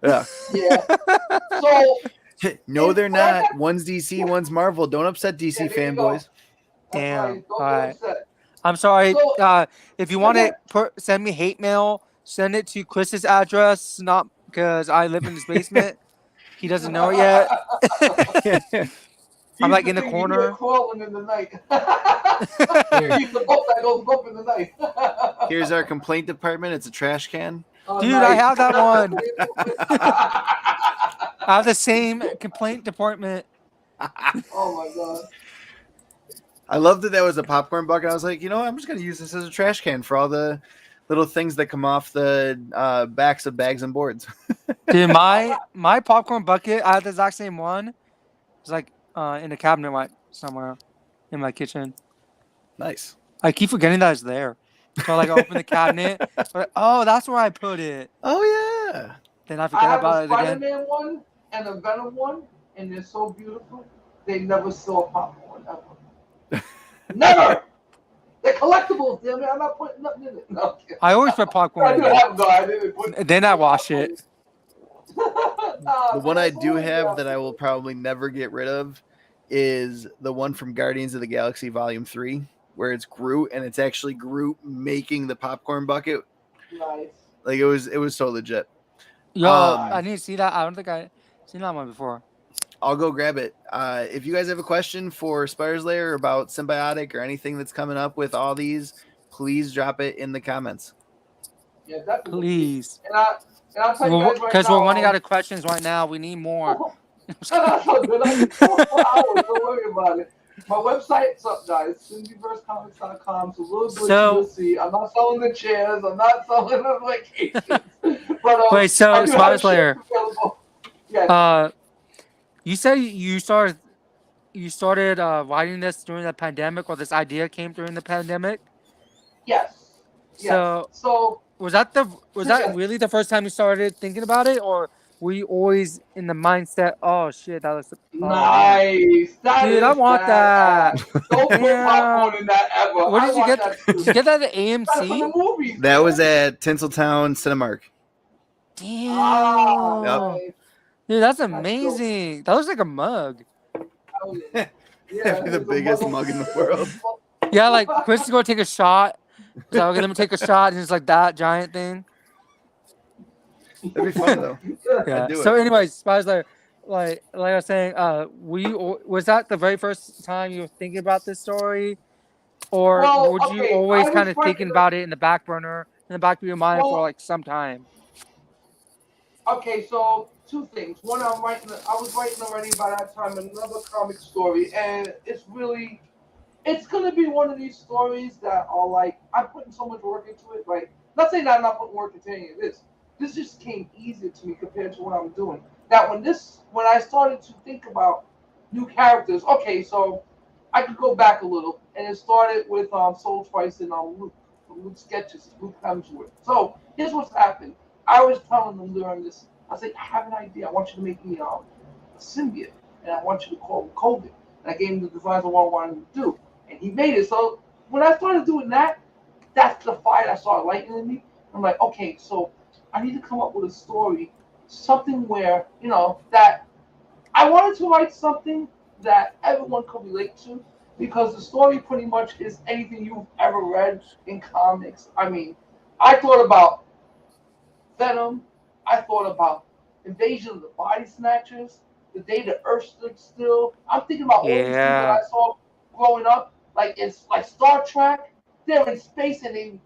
Yeah. Yeah. So No, they're Well, I not. One's DC, one's Marvel. Don't upset DC Yeah, there you go. fanboys. that's Damn. right. Don't Alright. get upset. I'm sorry. So- If you want Okay. to send me hate mail, send it to Chris's address, not because I live in his basement. He doesn't know it yet. I'm like in the thing you hear corner. crawling in the night. Here. He's the boat that goes bump in the night. Here's our complaint department. It's a trash can. Oh, Dude, I nice. have that one. I have the same complaint department. Oh my god. I loved that was a popcorn bucket. I was like, you know what? I'm just going to use this as a trash can for all the little things that come off the backs of bags and boards. Dude, my popcorn bucket, I have the exact same one. It's like in a cabinet like somewhere in my kitchen. Nice. I keep forgetting that it's there. So like I open the cabinet, like, oh, that's where I put it. Oh, yeah. Then I I forget have about a it again. Spider-Man one and a Venom one, and they're so beautiful. They never saw popcorn ever. Never. They're collectibles, damn it. I'm not putting nothing in it. No, I'm kidding. I always put popcorn I in do it. have no. I didn't put. Then I wash it. The one I do have that I will probably never get rid of is the one from Guardians of the Galaxy Volume 3, where it's Groot, and it's actually Groot making the popcorn bucket. Nice. Like, it was so legit. Yo, Um, I need to see that. I don't think I seen that one before. I'll go grab it. If you guys have a question for Spider's Lair about Symbiotic or anything that's coming up with all these, please drop it in the comments. Yeah, definitely. Please. And I'll tell you guys right Because now. we're running out of questions right now. We need more. That's so good. I need 4 hours. Don't worry about it. My website's up, guys. Symbiversecomics.com. So little glitchy, So- you'll see. I'm not selling the chairs. I'm not selling the vacations. But Wait, so I do have Spider's Lair. shirts available. Yeah. You said you started writing this during the pandemic, or this idea came during the pandemic. Yes. So Was that Yeah. really the first time you started thinking about it, or were you always in the mindset? Oh shit, that looks nice. That Dude, is I want that. Don't put Yeah. popcorn in that ever. Where I did you want get? that Did too. you get that at That's from AMC? the movies. That man. was at Tinseltown Cinemark. Damn. Ah, Yep. nice. Dude, that's dope. amazing. That looks like a mug. Oh, yeah. That'd be the it's a biggest mug- mug in the world. Yeah, like Chris is gonna take a shot. So okay, let me take a shot, and it's like that giant thing. That'd be fun though. Yeah. do So, it. anyways, Spider's Lair, like I was saying, was that the very first time you were thinking about this story, or Well, would you okay, always I was kind of trying thinking to- about it in the back burner, in the back of your mind for Well- like some time? Okay, so 2 things. One, I was writing already by that time another comic story, and it's gonna be one of these stories that are like I'm putting so much work into it. Like, not saying that I'm not putting work into any of this. This just came easier to me compared to what I'm doing. That when I started to think about new characters, okay, so I could go back a little, and it started with Soul Twice and Luke, from Luke Sketches, Luke Hemsworth. So here's what's happened. I was telling them during this, I said, I have an idea. I want you to make me a symbiote, and I want you to call it COVID. And I gave him the designs of what I wanted him to do, and he made it. So when I started doing that, that's the fire that started lighting in me. I'm like, okay, so I need to come up with a story, something where, that I wanted to write something that everyone could relate to, because the story pretty much is anything you've ever read in comics. I mean, I thought about Venom. I thought about Invasion of the Body Snatchers, The Day the Earth Stood Still. I'm thinking about all these things that I saw growing up. Like, it's like Star Trek. They're in space and they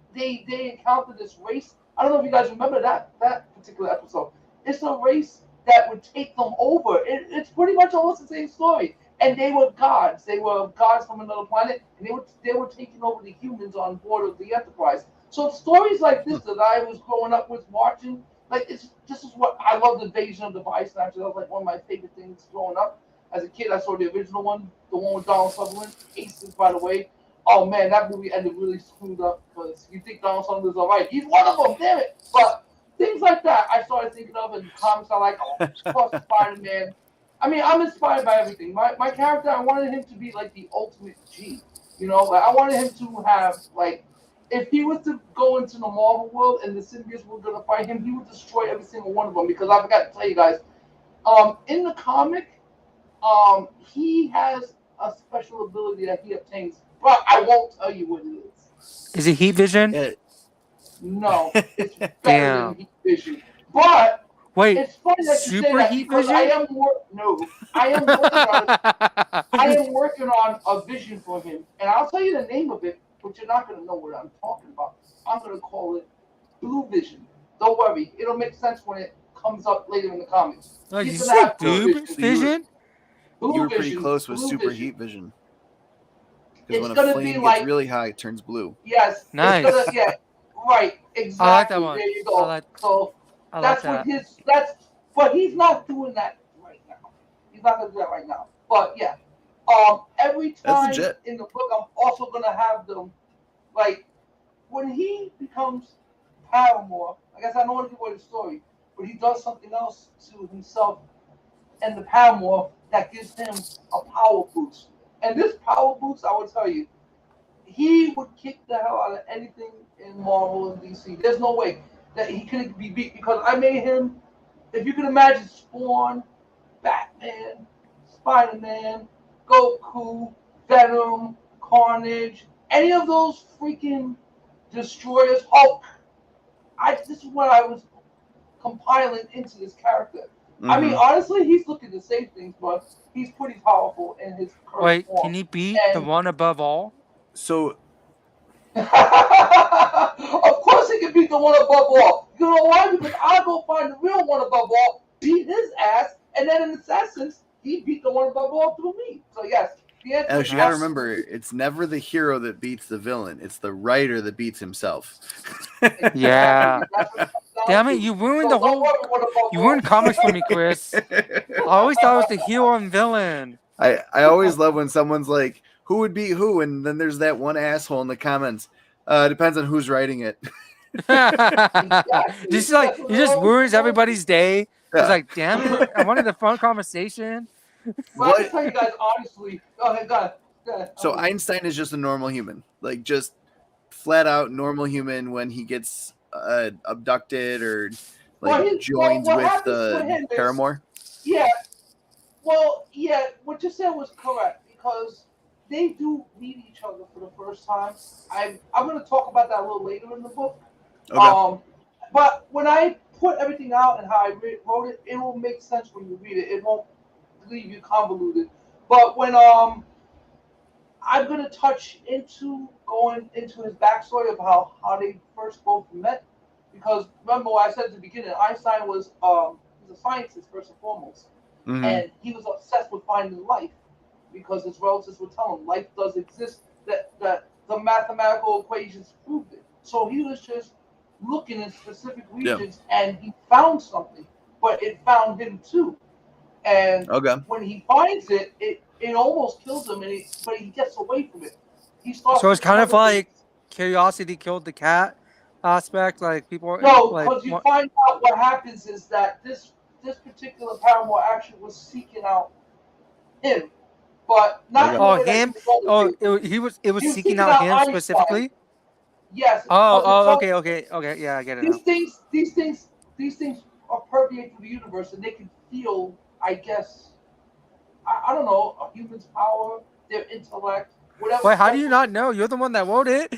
encounter this race. I don't know if you guys remember that particular episode. It's a race that would take them over. It's pretty much almost the same story. And they were gods. They were gods from another planet, and they were taking over the humans on board of the Enterprise. So stories like this that I was growing up with watching, like this is what I loved. Invasion of the Body Snatchers. That was like one of my favorite things growing up. As a kid, I saw the original one, the one with Donald Sutherland. Aces, by the way. Oh man, that movie ended really screwed up because you think Donald Sutherland's alright. He's one of them, damn it. But things like that, I started thinking of in comics. I like, plus Spider-Man. I mean, I'm inspired by everything. My character, I wanted him to be like the ultimate G. Like I wanted him to have like, if he was to go into the Marvel world and the symbiotes were gonna fight him, he would destroy every single one of them. Because I forgot to tell you guys, in the comic, he has a special ability that he obtains, but I won't tell you what it is. Is it heat vision? Yeah. No, it's better Damn. than heat vision. But Wait, It's funny that you say super that heat because vision? I am working on I am working on a vision for him, and I'll tell you the name of it, but you're not going to know what I'm talking about. I'm going to call it Blue Vision. Don't worry, it'll make sense when it comes up later in the comics. Oh, did He's you going to say have Blue boob Vision. vision? You Blue were pretty Vision. close with Blue super Vision. heat vision. Because It's when a going to be flame like gets really high, it turns blue. yes, Nice. it's going to right exactly. I like that one. There you go. So I like that's that. what but he's not doing that right now. He's not going to do that right now. But yeah, every time legit. in the book, I'm also going to have them like when he becomes Paramore. I guess I don't want to give away the story, but he does something else to himself and the Paramore that gives him a power boost. And this power boost, I will tell you, he would kick the hell out of anything in Marvel and DC. There's no way that he could be beat because I made him. If you can imagine Spawn, Batman, Spider-Man, Goku, Venom, Carnage, any of those freaking destroyers, Hulk. This is what I was compiling into this character. I mean, honestly, he's looking to save things, but he's pretty powerful in his current Wait, form. can he beat the one above all? So of course he can beat the one above all. You know why? Because I'll go find the real one above all, beat his ass, and then in Assassins, he beat the one above all through me. So yes, the answer Alex, is you gotta absolutely. remember, it's never the hero that beats the villain. It's the writer that beats himself. Yeah. That's what it comes down Damn it, to. you ruined So the don't whole. worry, one above You all. ruined comics for me, Chris. I always thought it was the hero and villain. I always love when someone's like, who would beat who? And then there's that one asshole in the comments. Depends on who's writing it. Just like he just ruins everybody's day. Yeah. He's like, damn it! I wanted a fun conversation. Well, I can tell you guys honestly. Go ahead, go ahead. So Einstein is just a normal human, like just flat out normal human when he gets abducted or like joins what with happens to the him is- Paramore. Yeah. Well, yeah, what you said was correct because they do meet each other for the first time. I'm going to talk about that a little later in the book. Okay. But when I put everything out and how I wrote it, it will make sense when you read it. It won't leave you convoluted. But when I'm going to touch into going into his backstory of how they first both met, because remember what I said at the beginning, Einstein was he's a scientist first and foremost. Mhm. And he was obsessed with finding life because his relatives would tell him life does exist, that the mathematical equations proved it. So he was just looking in specific regions and he found something, but it found him too. And when he finds it, it almost kills him, but he gets away from it. He starts. So it's kind of like curiosity killed the cat aspect. Like people. No, like, because you find out what happens is that this particular Paramore actually was seeking out him, but not. Oh, him. Oh, he was. It was seeking out him Einstein. specifically. Yes. Okay. Yeah, I get it now. These things are permeate through the universe, and they can feel. I guess. I don't know a human's power, their intellect, whatever. Wait, how do you not know? You're the one that wrote it.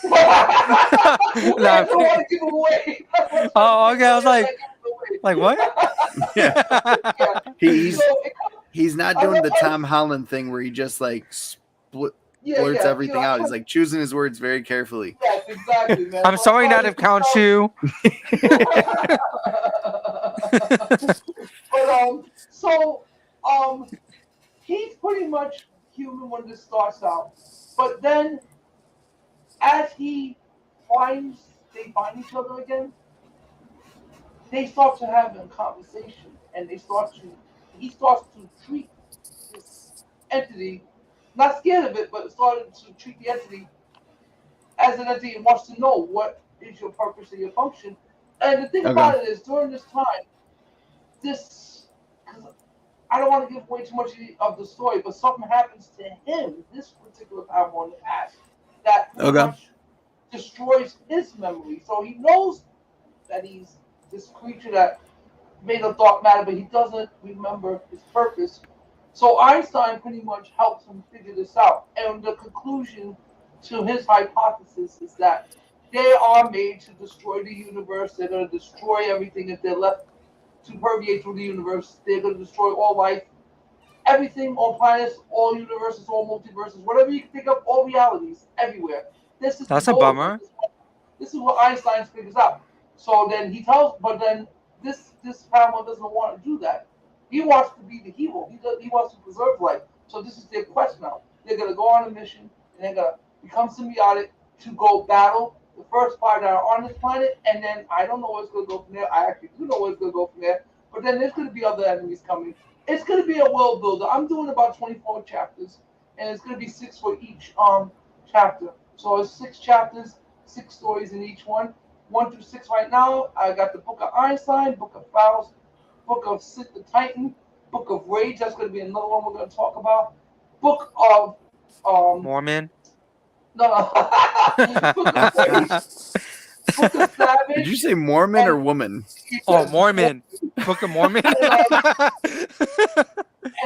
I don't want to give him away. Oh, okay. I was like what? Yeah. He's not doing the Tom Holland thing where he just like blurts everything out. He's like choosing his words very carefully. Yes, exactly, man. I'm sorry not to count you. But he's pretty much human when this starts out. But then as they find each other again, they start to have a conversation and he starts to treat this entity, not scared of it, but started to treat the entity as an entity and wants to know what is your purpose and your function. And the thing about it is during this time, because I don't want to give away too much of the story, but something happens to him, this particular Paramore in the past, that pretty much destroys his memory. So he knows that he's this creature that made of dark matter, but he doesn't remember his purpose. So Einstein pretty much helps him figure this out. And the conclusion to his hypothesis is that they are made to destroy the universe. They're going to destroy everything if they're left to permeate through the universe. They're going to destroy all life, everything, all planets, all universes, all multiverses, whatever you can think of, all realities, everywhere. This is the That's a goal of it. bummer. This is what Einstein figures out. So then he tells, but then this Paramount doesn't want to do that. He wants to be the hero. He wants to preserve life. So this is their quest now. They're gonna go on a mission and they're gonna become symbiotic to go battle the first five that are on this planet, and then I don't know where it's gonna go from there. I actually do know where it's gonna go from there, but then there's gonna be other enemies coming. It's gonna be a world builder. I'm doing about 24 chapters, and it's gonna be 6 for each chapter. So it's 6 chapters, 6 stories in each one. 1 through 6 right now. I got the Book of Einstein, Book of Faust, Book of Sid the Titan, Book of Rage. That's going to be another one we're going to talk about. Book of Mormon. no, Book of Rage, Book of Savage. Did you say Mormon and, or woman? Oh, Mormon. Book of Mormon. And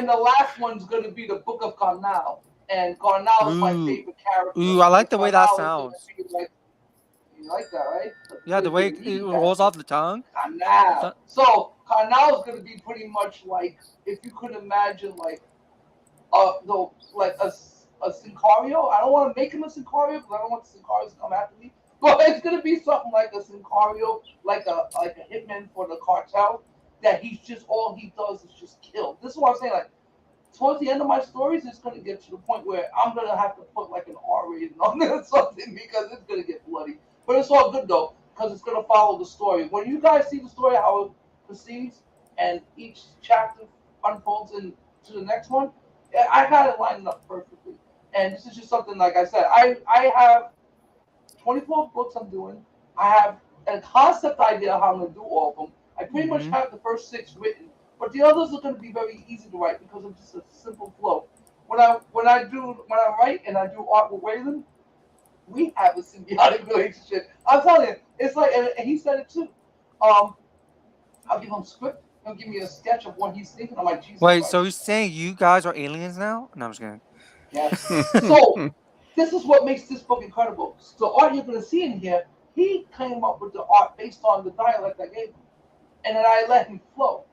the last one's going to be the Book of Karnal. And Karnal is my Ooh. favorite character. Ooh, I like the way that Karnal is sounds. gonna be like, you like that, right? Yeah, the way it rolls off the tongue. Karnal. So Karnal is going to be pretty much like, if you could imagine, like a Sicario. I don't want to make him a Sicario because I don't want the Sicarios to come after me. But it's going to be something like a Sicario, like a hitman for the cartel. That he's just, all he does is just kill. This is what I'm saying. Like, towards the end of my stories, it's going to get to the point where I'm going to have to put like an R rating on it or something because it's going to get bloody. But it's all good though, because it's going to follow the story. When you guys see the story, how it proceeds, and each chapter unfolds into the next one, I got it lined up perfectly. And this is just something, like I said, I have 24 books I'm doing. I have a concept idea of how I'm going to do all of them. I pretty much have the first 6 written, but the others are going to be very easy to write because of just a simple flow. When I write and I do art with Waylon, we have a symbiotic relationship. I'm telling you, it's like, and he said it too. I'll give him a script. He'll give me a sketch of what he's thinking. I'm like, Jesus Wait, Christ. so you're saying you guys are aliens now? No, I'm just kidding. Yes. So this is what makes this book incredible. The art you're going to see in here, he came up with the art based on the dialect I gave him, and then I let him flow.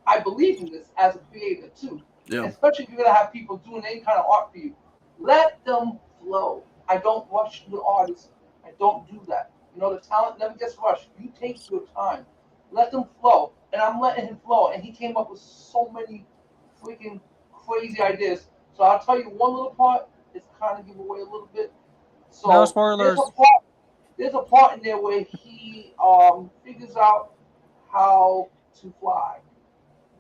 I believe in this as a creator too. Yeah. Especially if you're gonna have people doing any kind of art for you. Let them flow. I don't rush the artists. I don't do that. You know, the talent never gets rushed. You take your time. Let them flow. And I'm letting him flow. And he came up with so many freaking crazy ideas. So I'll tell you one little part. It's kind of give away a little bit. So No spoilers. There's a part in there where he figures out how to fly.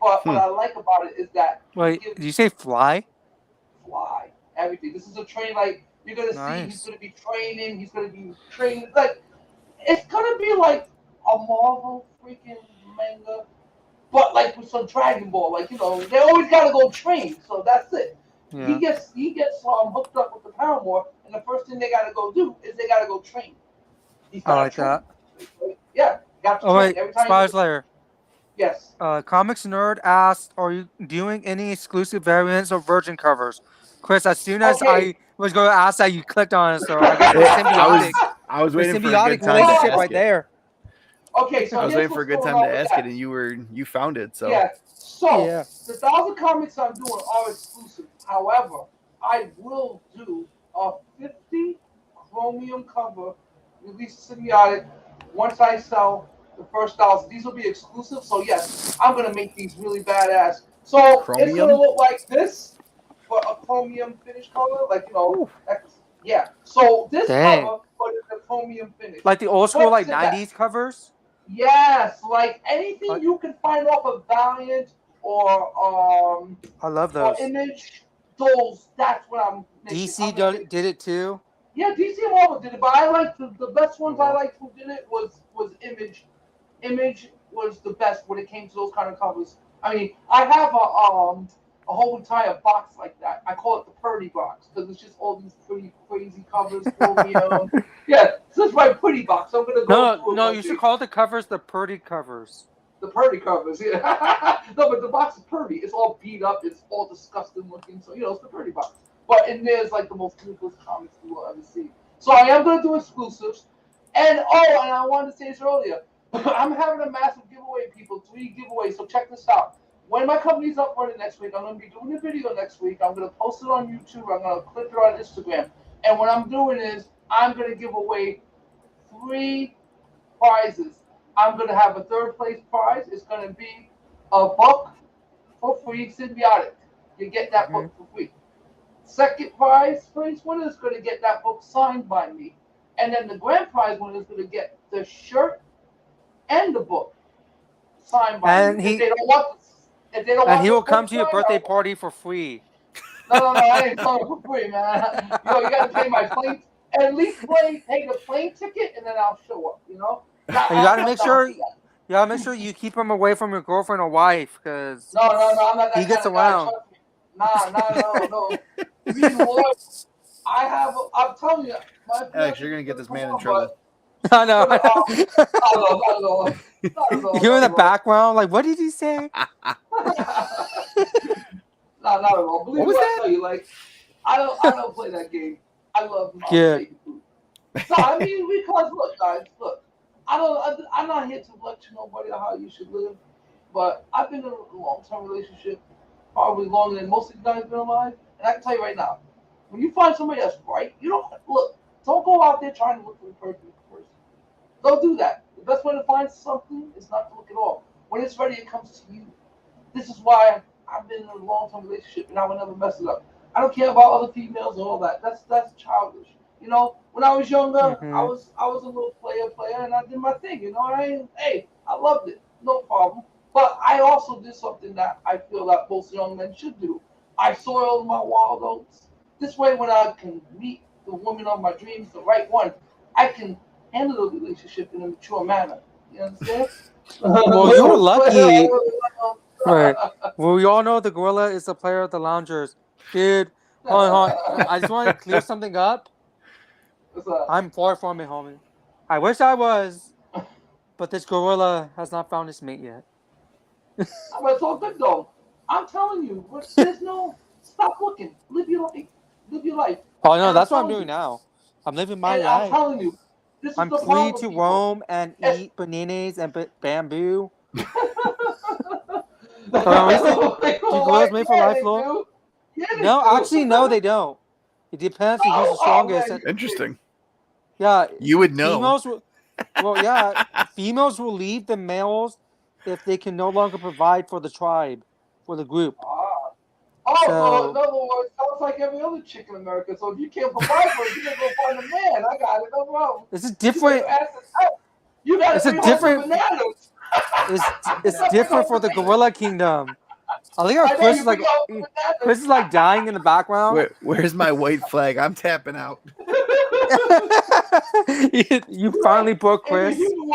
But what I like about it is that Wait, did you say fly? Fly everything. This is a train, like you're gonna see. He's Nice. gonna be training. He's gonna be training. Like it's gonna be like a Marvel freaking manga, but like with some Dragon Ball. Like, you know, they always gotta go train. So that's it. Yeah. He gets hooked up with the Paramore, and the first thing they gotta go do is they gotta go train. I like that. Yeah, got to Oh train wait, every time. Spy Slayer. Yes. Comics Nerd asked, "Are you doing any exclusive variants of Virgin covers?" Chris, as soon as I was going to ask that, you clicked on it, so I guess it's symbiotic. I was waiting for a symbiotic good time to relationship ask right it. there. Okay, so I was here's waiting for a good what's time going to on with ask that. it, and you found it. So Yeah. So Yeah. the 1,000 comics I'm doing are exclusive. However, I will do a 50 chromium cover release symbiotic once I sell the first 1,000. These will be exclusive. So yes, I'm gonna make these really badass. So Chromium? it's gonna look like this, but a chromium finish color, like, you know. Yeah. So this cover, but it's a chromium finish. Like the old school, like Consider that. 90s covers? Yes, like anything you can find off of Valiant or I love or those. Image, those. That's what I'm making. DC did it too. Yeah, DC and Marvel did it, but I like the best ones. I liked who did it was Image. Image was the best when it came to those kind of covers. I mean, I have a whole entire box like that. I call it the Purdy box because it's just all these pretty crazy covers. Yeah, this is my pretty box. I'm gonna go. No, you should call the covers the Purdy covers. The Purdy covers, yeah. No, but the box is Purdy. It's all beat up. It's all disgusting looking. So, you know, it's the Purdy box. But in there's like the most beautiful comics you will ever see. So I am going to do exclusives. And I wanted to say this earlier. I'm having a massive giveaway, people. 3 giveaways. So check this out. When my company's up running next week, I'm going to be doing a video next week. I'm going to post it on YouTube. I'm going to clip it on Instagram. And what I'm doing is I'm going to give away 3 prizes. I'm going to have a 3rd place prize. It's going to be a book for free, Symbiotic. You get that book for free. 2nd prize winner is going to get that book signed by me. And then the grand prize winner is going to get the shirt and the book signed by me. If they don't want he will come to your birthday party for free. No, I ain't coming for free, man. You got to pay my plane, at least pay the plane ticket, and then I'll show up. You gotta make sure. You gotta make sure you keep him away from your girlfriend or wife, because no, I'm not that he gets kind of around. Guy, no. Being loyal, I'm telling you, Alex, you're gonna get this man in trouble. I know. You're in the all. background, like, what did he say? No, not at all. Believe me, I tell you, like, I don't play that game. I love food. No, I mean, because look, guys, I'm not here to lecture nobody on how you should live, but I've been in a long-term relationship, probably longer than most of you guys have been alive, and I can tell you right now, when you find somebody that's right, don't go out there trying to look for the perfect person. Don't do that. The best way to find something is not to look at all. When it's ready, it comes to you. This is why I've been in a long-term relationship, and I will never mess it up. I don't care about other females and all that. That's childish. When I was younger, I was a little player, and I did my thing. I loved it, no problem. But I also did something that I feel that most young men should do. I soiled my wild oats. This way, when I can meet the woman of my dreams, the right one, I can handle the relationship in a mature manner. You understand? Well, you're lucky. Right. Well, we all know the gorilla is the player of the loungers. Dude, hold on. I just want to clear something up. I'm far from it, homie. I wish I was, but this gorilla has not found his mate yet. But it's all good, though. I'm telling you, there's no... Stop looking. Live your life. Oh, no, that's what I'm doing now. I'm living my life. I'm telling you, this is I'm the free problem, to people. roam and eat bananas and bamboo. Do gorillas mate for life, Lord? No, actually, no, they don't. It depends on who's the strongest. Interesting. Yeah. You would know. Females will leave the males if they can no longer provide for the tribe, for the group. So in other words, sounds like every other chick in America. So if you can't provide for it, you gotta go find a man. I got it, no problem. This is different. You gotta bring home the bananas. It's different for the gorilla kingdom. I think our Chris is like dying in the background. Where's my white flag? I'm tapping out. You finally broke Chris. In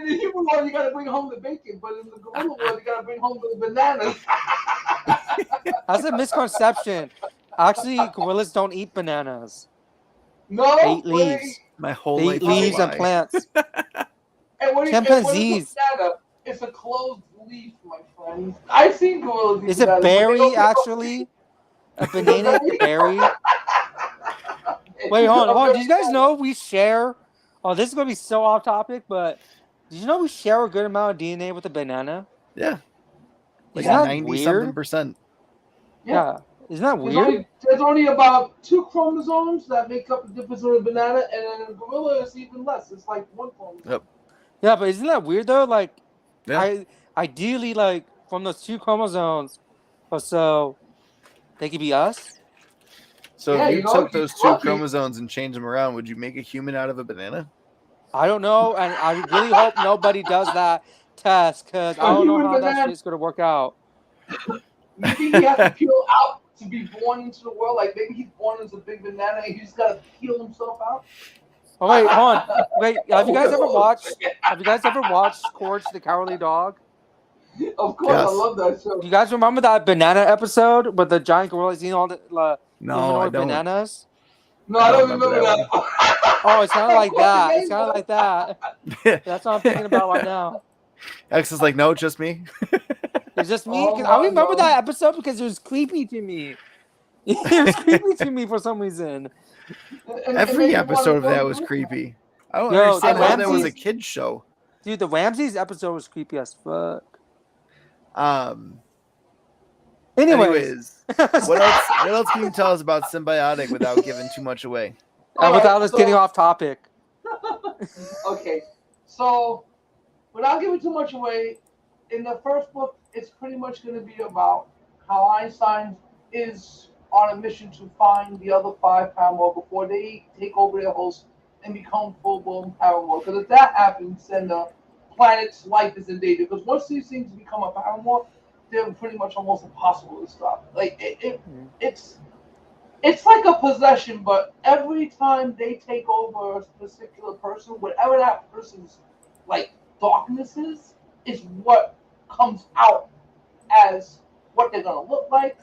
the human world, you gotta bring home the bacon, but in the gorilla world, you gotta bring home the bananas. That's a misconception. Actually, gorillas don't eat bananas. No, they eat leaves. My whole they eat leaves and plants. Chimpanzees. It's a closed leaf, my friend. I've seen gorillas eat Is it berry, actually? A banana berry? Wait, hold on. Do you guys know we share... Oh, this is going to be so off topic, but did you know we share a good amount of DNA with a banana? Yeah. Like 90-something%. Yeah. Isn't that weird? There's only about 2 chromosomes that make up the difference in a banana, and in a gorilla, it's even less. It's like 1 chromosome. Yep. Yeah, but isn't that weird, though? Like, yeah. Ideally, like, from those 2 chromosomes or so, they could be us. So if you took those 2 chromosomes and changed them around, would you make a human out of a banana? I don't know, and I really hope nobody does that test, because I don't know how that shit's going to work out. Maybe he has to peel out to be born into the world. Like, maybe he's born as a big banana and he's got to peel himself out. Oh, wait, hold on. Wait, have you guys ever watched Courage the Cowardly Dog? Of course, yes. I love that show. Do you guys remember that banana episode with the giant gorillas eating all the bananas? No, I don't remember that. Oh, it's kind of like that. It's kind of like that. That's what I'm thinking about right now. X is like, no, just me. It's just me. I remember that episode because it was creepy to me. It was creepy to me for some reason. Every episode of that was creepy. I don't Yo, understand the how that was a Ramses- kid's show. Dude, the Ramses episode was creepy as fuck. Anyways, What else can you tell us about Symbiotic without giving too much away? All without right, us getting off topic. Okay, so without giving too much away, in the first book, it's pretty much going to be about how Einstein is on a mission to find the other five Paramore before they take over their host and become full-blown Paramore. Because if that happens, then the planet's life is in danger. Because once these things become a Paramore, they're pretty much almost impossible to stop. Like it's like a possession, but every time they take over a particular person, whatever that person's like darkness is what comes out as what they're gonna look like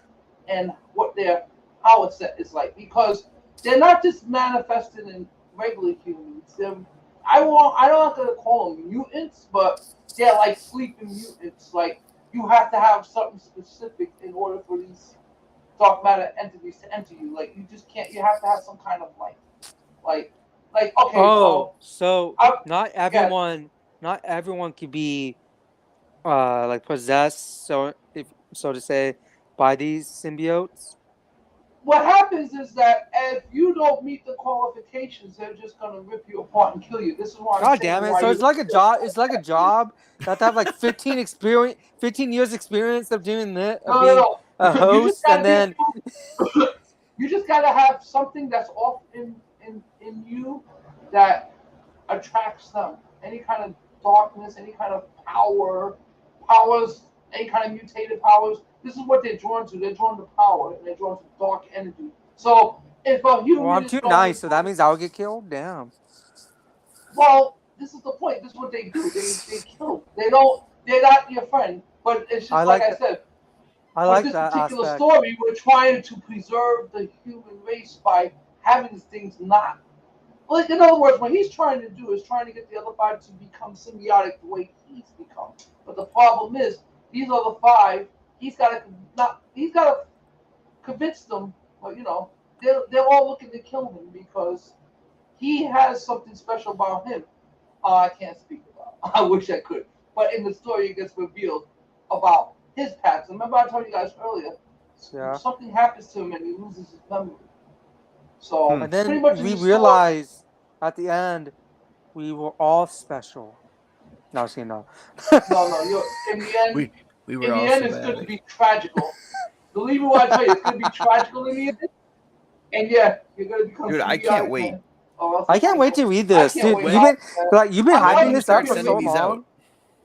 and what their power set is like. Because they're not just manifested in regular humans. I'm not gonna call them mutants, but they're like sleeping mutants. Like you have to have something specific in order for these dark matter entities to enter you. Like you just can't. You have to have some kind of like, okay. Oh, so I, yeah, not everyone can be like possessed, so if so to say, by these symbiotes. what happens is that if you don't meet the qualifications, they're just gonna rip you apart and kill you. This is why I'm God saying damn it! why So you. it's like a job. It's like a job that have like 15 years experience of doing this, of No, no, being a no. You just host, and gotta be. then You just gotta have something that's off in you that attracts them. Any kind of darkness, any kind of powers, any kind of mutated powers. This is what they're drawn to. They're drawn to power and they're drawn to dark energy. So if a well, human I'm is too going nice, so that means I'll get killed. Damn. well, this is the point. This is what they do. They kill. They don't. They're not your friend. But it's I just like like I that. said. I With like this that particular aspect. story, we're trying to preserve the human race by having these things not. Like in other words, what he's trying to do is trying to get the other five to become symbiotic the way he's become. But the problem is these other five, he's got to convince them. But they're all looking to kill him because he has something special about him. I can't speak about. I wish I could. But in the story, it gets revealed about his past. Remember, I told you guys earlier, Yeah. something happens to him and he loses his memory. So And pretty then much in we the story, realize at the end we were all special. No, I was kidding, no. no, you're in the end. We were In the all end, it's going to symbiotic. be tragical. Believe me when I tell you, it's going to be tragical in the end. And yeah, you're going to become Dude, I can't symbiotic, wait. man. Or else I it's can't wait to people. read I this, can't dude. wait. You've been I'm When do hyping telling you you, this it's gonna up start be for sending so these long. out?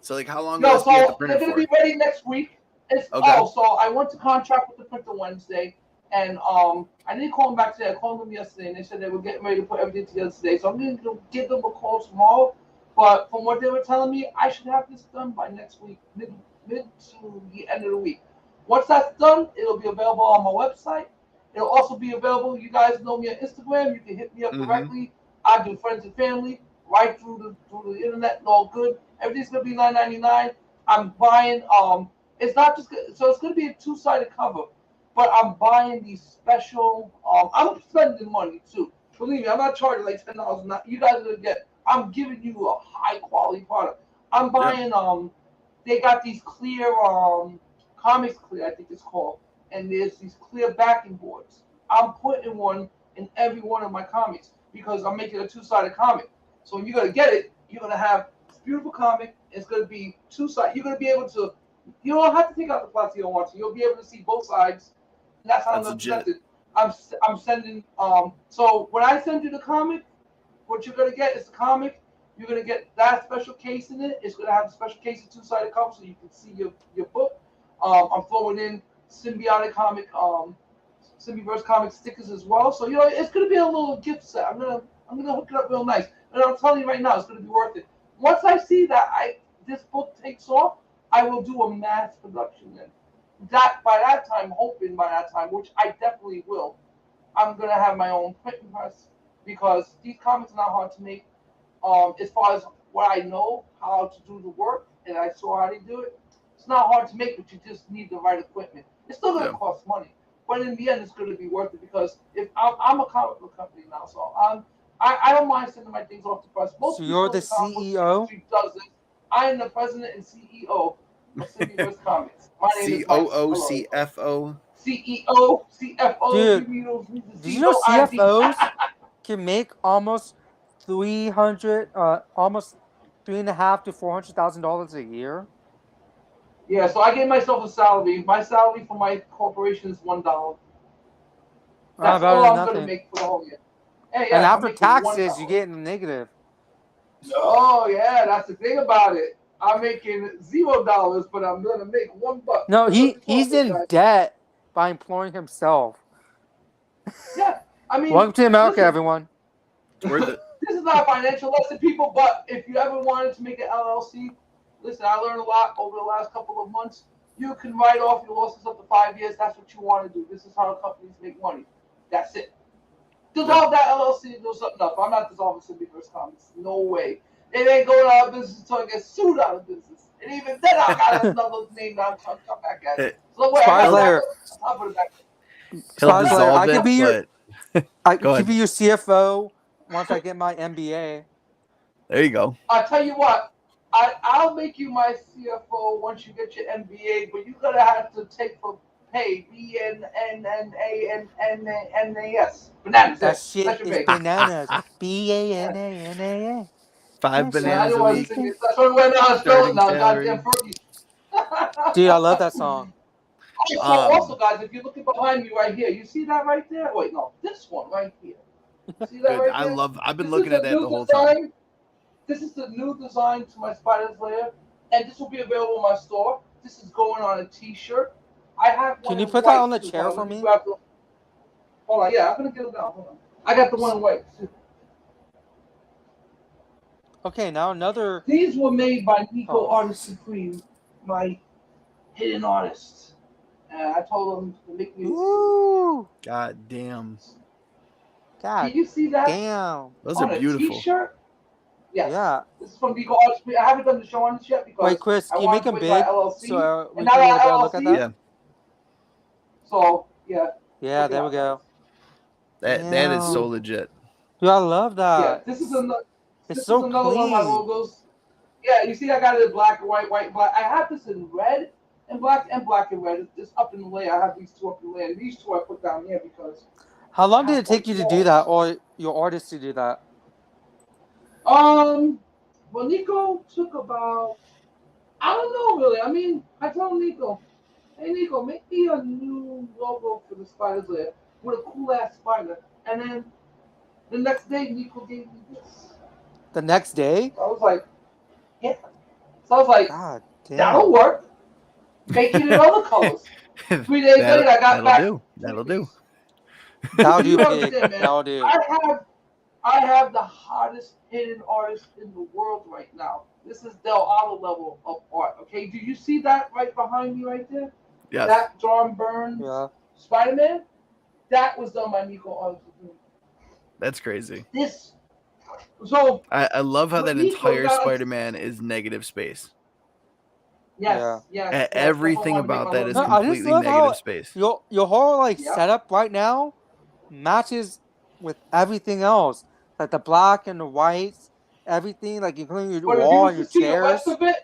So like how long do No, those be at the so printer they're gonna for? be ready next week. Okay. So I went to contract with the printer Wednesday, and I didn't call them back today. I called them yesterday, and they said they were getting ready to put everything together today. So I'm going to give them a call tomorrow. But from what they were telling me, I should have this done by next week, mid to the end of the week. Once that's done, it'll be available on my website. It'll also be available. You guys know me on Instagram. You can hit me up Mm-hmm. directly. I do friends and family right through the internet and all good. Everything's gonna be $9.99. I'm buying it's not just so it's gonna be a two-sided cover, but I'm buying these special I'm spending money too. Believe me, I'm not charging like $10. Not you guys are gonna get. I'm giving you a high quality product. I'm Yeah. buying they got these clear comics clear I think it's called, and there's these clear backing boards. I'm putting one in every one of my comics because I'm making a two-sided comic. So when you're gonna get it, you're gonna have this beautiful comic. It's gonna be two-sided. You're gonna be able to. You don't have to take out the plastic you don't want to. You'll be able to see both sides. And that's how I'm That's gonna legit. present it. I'm sending So when I send you the comic, what you're gonna get is the comic. You're gonna get that special case in it. It's gonna have a special case of two-sided cover so you can see your book. I'm throwing in symbiotic comic Symbiverse comic stickers as well. So it's gonna be a little gift set. I'm gonna hook it up real nice. And I'm telling you right now, it's gonna be worth it. Once I see that this book takes off, I will do a mass production. And that by that time, hoping by that time, which I definitely will, I'm gonna have my own printing press because these comics are not hard to make. As far as what I know how to do the work and I saw how they do it, it's not hard to make, but you just need the right equipment. It's still gonna Yeah. cost money, but in the end, it's gonna be worth it because if I'm a comic book company now, so I don't mind sending my things off to press. Most So people you're in the the comic book CEO? industry does this. I am the president and CEO of Symbiverse Comics. My name is Mike. COO, Hello. CFO. CEO, CFO. Dude, Give me those reasons. did you know COID. CFOs can make almost 300, almost $3.5 to $400,000 a year? Yeah, so I gave myself a salary. My salary for my corporation is $1. That's Better all than I'm gonna nothing. make for the whole year. Hey, And yeah, I'm after making taxes, you $1. get in the negative. Oh yeah, that's the thing about it. I'm making $0, but I'm gonna make $1. No, That's what he's it's all, in guys. debt by employing himself. Yeah, I mean, Welcome to America, listen, everyone. It's worth it. this is not a financial lesson, people. But if you ever wanted to make an LLC, listen, I learned a lot over the last couple of months. You can write off your losses up to 5 years. That's what you want to do. This is how companies make money. That's it. Dissolve that LLC and do something else. I'm not dissolving Symbiverse Comics. No way. It ain't going out of business until I get sued out of business. And even then, I got another name that I'm trying to come back at. It- So wait, I Spies got Lair. I'll put it back. He'll Spies Lair. I dissolve could it, be your but I Go could ahead. be your CFO once I get my MBA. there you go. I'll tell you what. I'll make you my CFO once you get your MBA, but you're gonna have to take for pay BNNANAS. Bananas. That That's shit your is pay. bananas. BANANA. 5 Yeah, I bananas didn't a want to week, sing it. That's the only way I know how to spell it starting now. salary. Goddamn Fergie. Dude, I love that song. So also, guys, if you're looking behind me right here, you see that right there? Wait, no, this one right here. You see that Good. right I there? love. I've been This looking is at a that new the whole time. design. This is the new design to my Spider's Lair, and this will be available in my store. This is going on a T-shirt. I have one Can you in put white that on the too. chair Hold on, for let me me? grab the. Hold on, yeah, I'm gonna get it down. Hold on. I got the one in white too. Okay, now another. These were made by Nico Oh. Artist Supreme, my hidden artist. And I told him to make me. Ooh. God damn. God Can you see that damn. Those on are a beautiful. T-shirt? Yes. Yeah. This is from Nico Artist Supreme. I haven't done the show on this yet because Wait, Chris, I can you wanted make to him wait by big LLC. so we And now can I get a got better look at LLC. that? Yeah. So yeah. Yeah, there we go. That is so Damn. legit. Dude, I love Yeah. that. This is another. It's This so is another one of my clean. logos. Yeah, you see, I got it in black and white, white and black. I have this in red and black and red. It's up in the layer. I have these two up in the layer. These two I put down here because. How long did it take you to do that, or your artist to do that? Well, Nico took about. I don't know really. I mean, I told Nico, hey Nico, make me a new logo for the Spider's Lair with a cool ass spider. And then the next day, Nico gave me this. The next day? So I was like, yeah. So I was like, God damn. that'll work. Make it in other colors. 3 days later, I got back. That'll do. That'll do, You pig. understand, man? That'll do. I have the hottest hidden artist in the world right now. This is Del Otto level of art. Okay, do you see that right behind me, right there? Yes. That John Burns Spider-Man. That was done by Nico Artist. That's crazy. This. So I love how that Nico entire got- Spider-Man is negative space. yes, yes. Everything about that is No, I just completely love negative how space. your whole Yep. setup right now matches with everything else, like the black and the whites, everything, like including your But if you wall was and your to see the rest chairs. of it,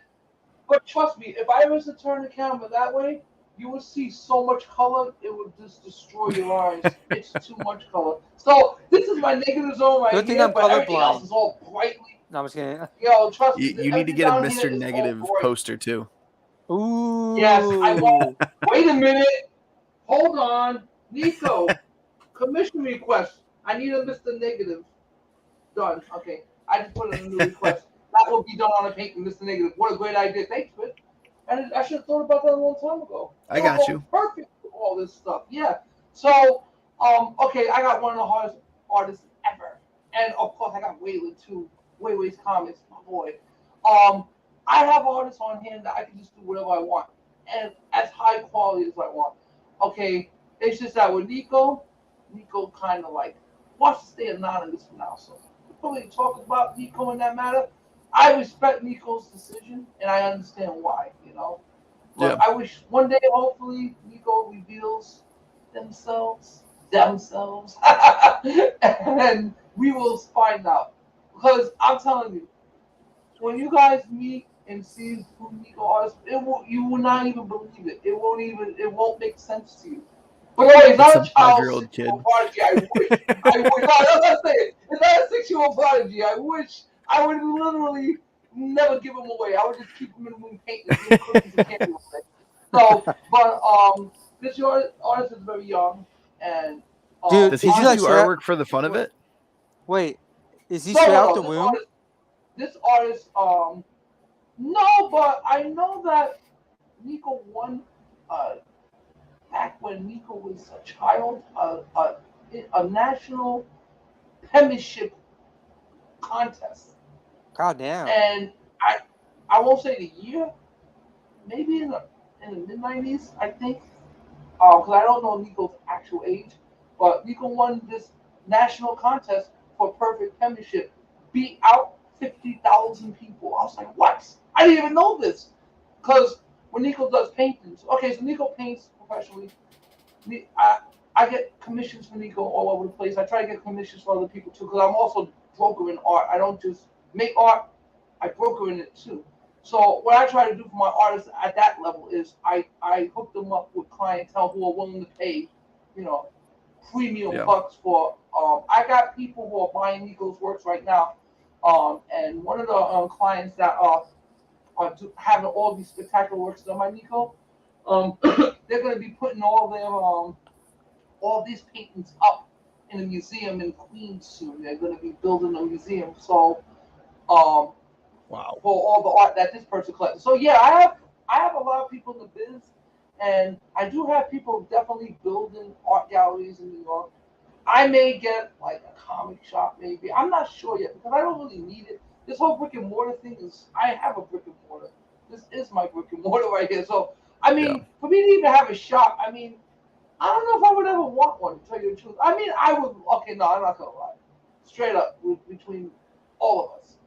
but trust me, if I was to turn the camera that way, you would see so much color, it would just destroy your eyes. It's too much color. So this is my negative zone right Good thing here, I'm but everything else colorblind. is all brightly. No, I'm just kidding. Yo, trust me. You need to everything get a down here Mr. is all Negative bright. poster too. Ooh. Yes, I want. Wait a minute. Hold on, Nico. Commission request. I need a Mr. Negative. Done. Okay. I just put in a new request. That will be done on a paint Mr. Negative. What a great idea. Thanks, Chris. And I should have thought about that a long time ago. I got you. Perfect for all this stuff. Yeah. So, okay, I got one of the hardest artists ever. And of course I got Waylon too. Wayway's Comics, my boy. I have artists on hand that I can just do whatever I want. And as high quality as I want. Okay. It's just that with Nico kind of like wants to stay anonymous for now. So before we talk about Nico in that matter, I respect Nico's decision and I understand why, you know. But Yeah. I wish one day, hopefully, Nico reveals themselves, and we will find out. Because I'm telling you, when you guys meet and see who Nico are, you will not even believe it. It won't make sense to you. But anyway, it's It's not a a child 5-year-old kid. 6-year-old prodigy. I wish. No, that's what I'm saying. It's not a 6-year-old prodigy. I wish I would literally never give him away. I would just keep him in the room painting and doing cookies and candy all day. So, but this artist is very young, and Dude, Does the he Is he just like do straight- artwork for the fun of it? Wait, is he straight out the womb? This artist, no, but I know that Nico won, back when Nico was a child, a national penmanship contest, God damn. and I won't say the year, maybe in the mid-90s, I think, because I don't know Nico's actual age, but Nico won this national contest for perfect penmanship, beat out 50,000 people. I was like, what? I didn't even know this. Because when Nico does paintings, okay, so Nico paints professionally. I get commissions for Nico all over the place. I try to get commissions for other people too, because I'm also broker in art. I don't just make art, I broker in it too. So what I try to do for my artists at that level is I hook them up with clientele who are willing to pay, you know, premium bucks for. I got people who are buying Nico's works right now, and one of the clients that are having all these spectacular works done by Nico, they're going to be putting all these paintings up in a museum in Queens soon. They're going to be building a museum. So, Wow. for all the art that this person collected. So yeah, I have a lot of people in the biz, and I do have people definitely building art galleries in New York. I may get like a comic shop, maybe. I'm not sure yet because I don't really need it. This whole brick and mortar thing I have a brick and mortar. This is my brick and mortar right here. So I mean, for me to even have a shop, I mean, I don't know if I would ever want one. To tell you the truth, I mean, I would. Okay, no, I'm not gonna lie. Straight up, between all of us,